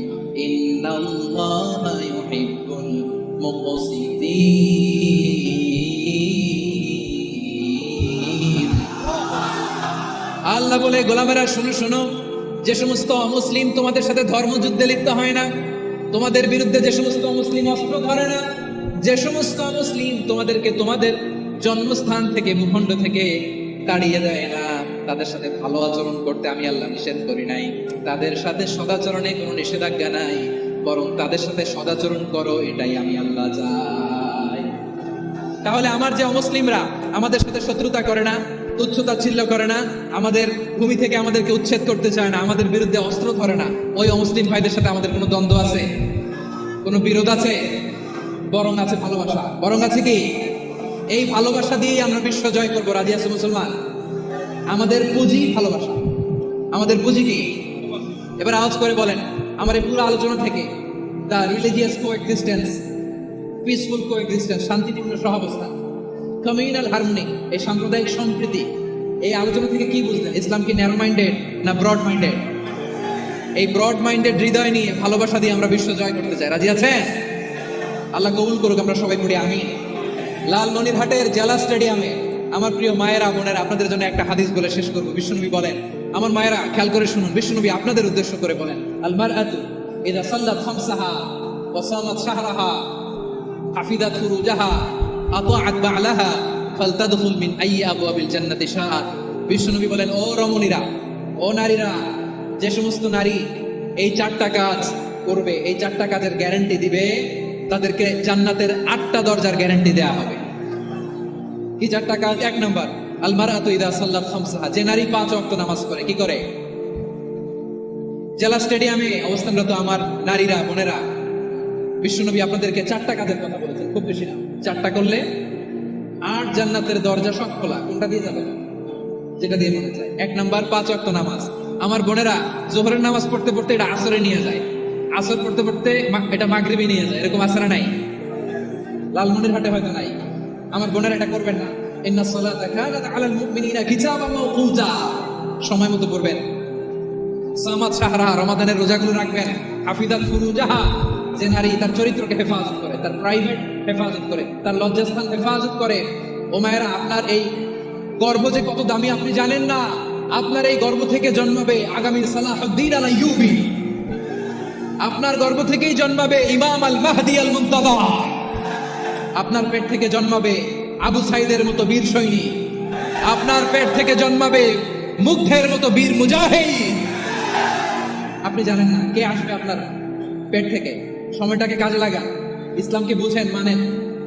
ইন্নাল্লাহা ইউহিব্বুল মুকসিতিন। আল্লাহ বলে, গোলামেরা শোনো শোনো, যে সমস্ত অমুসলিম তোমাদের সাথে ধর্মযুদ্ধে লিপ্ত হয় না, তোমাদের বিরুদ্ধে যে সমস্ত মুসলিম অস্ত্র ধরে না, যে সমস্ত মুসলিম তোমাদেরকে তোমাদের জন্মস্থান থেকে, ভূখণ্ড থেকে তাড়িয়ে দেয় না, তাদের সাথে ভালো আচরণ করতে আমি আল্লাহ নিষেধ করি নাই। তাদের সাথে সদাচরণে কোনো নিষেধাজ্ঞা নাই, বরং তাদের সাথে সদাচরণ করো, এটাই আমি আল্লাহ চাই। তাহলে আমার যে অমুসলিমরা আমাদের সাথে শত্রুতা করে না, তুচ্ছতাচ্ছিল্য করে না, আমাদের ভূমি থেকে আমাদেরকে উচ্ছেদ করতে চায় না, আমাদের বিরুদ্ধে অস্ত্র ধরে না, ওই অমুসলিম ভাইদের সাথে আমাদের কোনো দ্বন্দ্ব আছে? কোনো বিরোধ আছে? বরং আছে ভালোবাসা। বরং আছে কি? এই ভালোবাসা দিয়েই আমরা বিশ্ব জয় করবো। রাজি আছে মুসলমান? আমাদের পুঁজি ভালোবাসা। আমাদের পুঁজি কি? এবার আওয়াজ করে বলেন, আমার এই পুরো আলোচনা থেকে the religious coexistence, peaceful coexistence, শান্তিপূর্ণ সহাবস্থান, কমিউনাল হারমোনি, এই সাম্প্রদায়িক সম্প্রীতি, এই আলোচনা থেকে কি বুঝলেন? ইসলাম কি ন্যারো মাইন্ডেড না ব্রড মাইন্ডেড? এই ব্রড মাইন্ডেড হৃদয় নিয়ে, ভালোবাসা দিয়ে আমরা বিশ্ব জয় করতে চাই। রাজি আছেন? আল্লাহ কবুল করুক, আমরা সবাই পড়ি আমিন। লালমনিরহাটের জেলা স্টেডিয়ামে আমার প্রিয় মায়েরা, বোনেরা, আপনাদের জন্য একটা হাদিস বলে শেষ করবো। বিশ্বনবী বলেন, আমার মায়েরা খেয়াল করে শুনুন, বিশ্বনবী আপনাদের উদ্দেশ্য করে বলেন, আল মারআতু ইযা সাল্লাত খামসাহা ওয়া সামাত শাহরাহা হাফিযাত ফুরুজাহা আতাআত বা'লাহা ফালতাদখুল মিন আইয়ি আবওয়াবিল জান্নাতি শাআত। বিশ্বনবী বলেন, ও রমণীরা, ও নারীরা, যে সমস্ত নারী এই চারটা কাজ করবে, এই চারটা কাজের গ্যারান্টি দিবে, তাদেরকে জান্নাতের 8টা দরজার গ্যারান্টি দেয়া হবে। কি চারটা কাজ? 1 নাম্বার, আল মারআতু ইযা সাল্লাত খামসাহা, যে নারী 5 ওয়াক্ত নামাজ পড়ে। কি করে? জেলা স্টেডিয়ামে অবস্থানরত আমার নারীরা, বোনেরা, বিশ্বনবী আপনাদেরকে 4টা কাজের কথা বলেছেন, খুব বেশি না। 4টা করলে 8 জান্নাতের দরজা সব খোলা। কোনটা দিয়ে যাবে? যেটা দিয়ে মনে চায়। 1 নাম্বার 5 ওয়াক্ত নামাজ। আমার বোনেরা জোহরের নামাজ পড়তে পড়তে এটা আসরে নিয়ে যায়, আসর পড়তে পড়তে এটা মাগরিবে নিয়ে যায়, এরকম আসরে নাই, লালমনিরহাটে হয়তো নাই। আমার বোনেরা এটা করবেন না। ইন্না সালাতা কানাত আলাল মুমিনিনা কিতাবাম মাওকুতা, সময় মতো পড়বেন। সামাত শাহরা, রমাদানের রোজাগুলো রাখবেন। হাফিজাত ফুরুজাহা, যে নারী তার চরিত্রকে হেফাজত করে, তার প্রাইভেট হেফাজত করে, তার লজ্জাস্থান হেফাজত করে। ও মায়েরা, আপনার এই গর্ব যে কত দামি আপনি জানেন না। আপনার এই গর্ব থেকে জন্মাবে আগামী সালাহুদ্দিন আল আইয়ুবী, আপনার গর্ব থেকেই জন্মাবে ইমাম আল মাহদি আল মুনতাযা, আপনার পেট থেকে জন্মাবে আবু সাইদের মতো বীর সৈনিক, আপনার পেট থেকে জন্মাবে মুগ্ধের মতো বীর মুজাহিদ। আপনি জানেন না কে আসবে আপনার পেট থেকে। সময়টাকে কাজে লাগান, ইসলামকে বুঝেন, মানেন,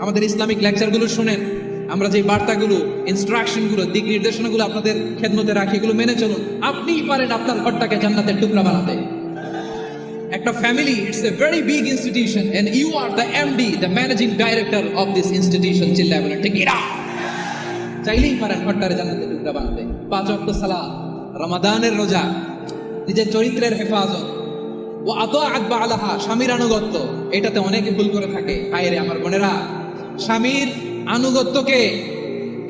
আমাদের ইসলামিক লেকচারগুলো শুনেন, আমরা যে বার্তাগুলো, ইনস্ট্রাকশনগুলো, দিক নির্দেশনাগুলো আপনাদের খেদমতে রাখি, এগুলো মেনে চলুন। আপনিই পারেন আপনার ঘরটাকে জান্নাতের টুকরা বানাতে। একটা family, it's a very big institution and you are the MD, the managing director of this institution. চিল্লায় বলেন ঠিক এরা। চাইলেই পারেন ঘরটারে জান্নাতের টুকরা বানাতে। 5 ওয়াক্ত সালাত, রমাদানের রোজা, নিজের চরিত্রের হেফাজত, ও আতাআত বালাহা, স্বামীর আনুগত্য, এটাতে অনেকে ভুল করে থাকে। হায়রে আমার বোনেরা, স্বামীর আনুগত্যকে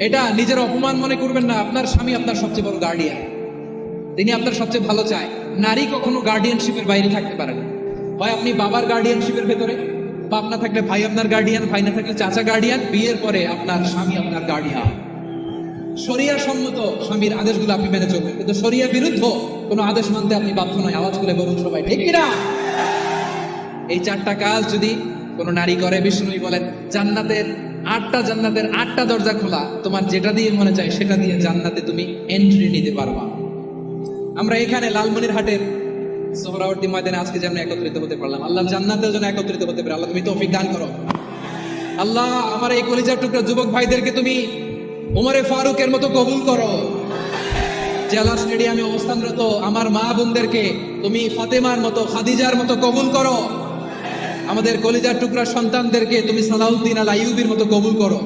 এটা নিজের অপমান মনে করবেন না। আপনার স্বামী আপনার সবচেয়ে বড় গার্ডিয়ান, তিনি আপনার সবচেয়ে ভালো চায়। নারী কখনো গার্ডিয়ানশিপের বাইরে থাকতে পারে না। হয় আপনি বাবার গার্ডিয়ানশিপের ভেতরে, বাপ না থাকলে ভাই আপনার গার্ডিয়ান, ভাই না থাকলে চাচা গার্ডিয়ান, বিয়ের পরে আপনার স্বামী আপনার গার্ডিয়ান। শরিয়া সম্মত স্বামীর আদেশগুলো আপনি মেনে চলবেন, কিন্তু শরিয়া বিরুদ্ধ কোনো আদেশ মানতে আপনি বাধ্য নয়। আওয়াজ করে বলুন সবাই ঠিক কিনা? এই 4টা কাজ যদি কোনো নারী করে, বিষ্ণু বলেন জান্নাতের 8টা দরজা খোলা, তোমার যেটা দিয়ে মনে চায় সেটা দিয়ে জান্নাতে তুমি এন্ট্রি নিতে পারবা। আমরা এখানে লালমনিরহাটের সোহরাওয়ার্দী ময়দানে আজকে যেন একত্রিত হতে পারলাম, আল্লাহর জান্নাতের জন্য একত্রিত হতে পারে। আল্লাহ তুমি তৌফিক দান করো। আল্লাহ আমার এই কলিজার টুকরা যুবক ভাইদেরকে তুমি ওমরে ফারুকের মতো কবুল করো। জেলা স্টেডিয়ামে অবস্থানরত আমার মা বোনদেরকে তুমি ফাতেমার মতো, খাদিজার মতো কবুল করো। আমাদের কলিজার টুকরা সন্তানদেরকে তুমি সালাউদ্দিন আল আইয়ুবীর মতো কবুল করো।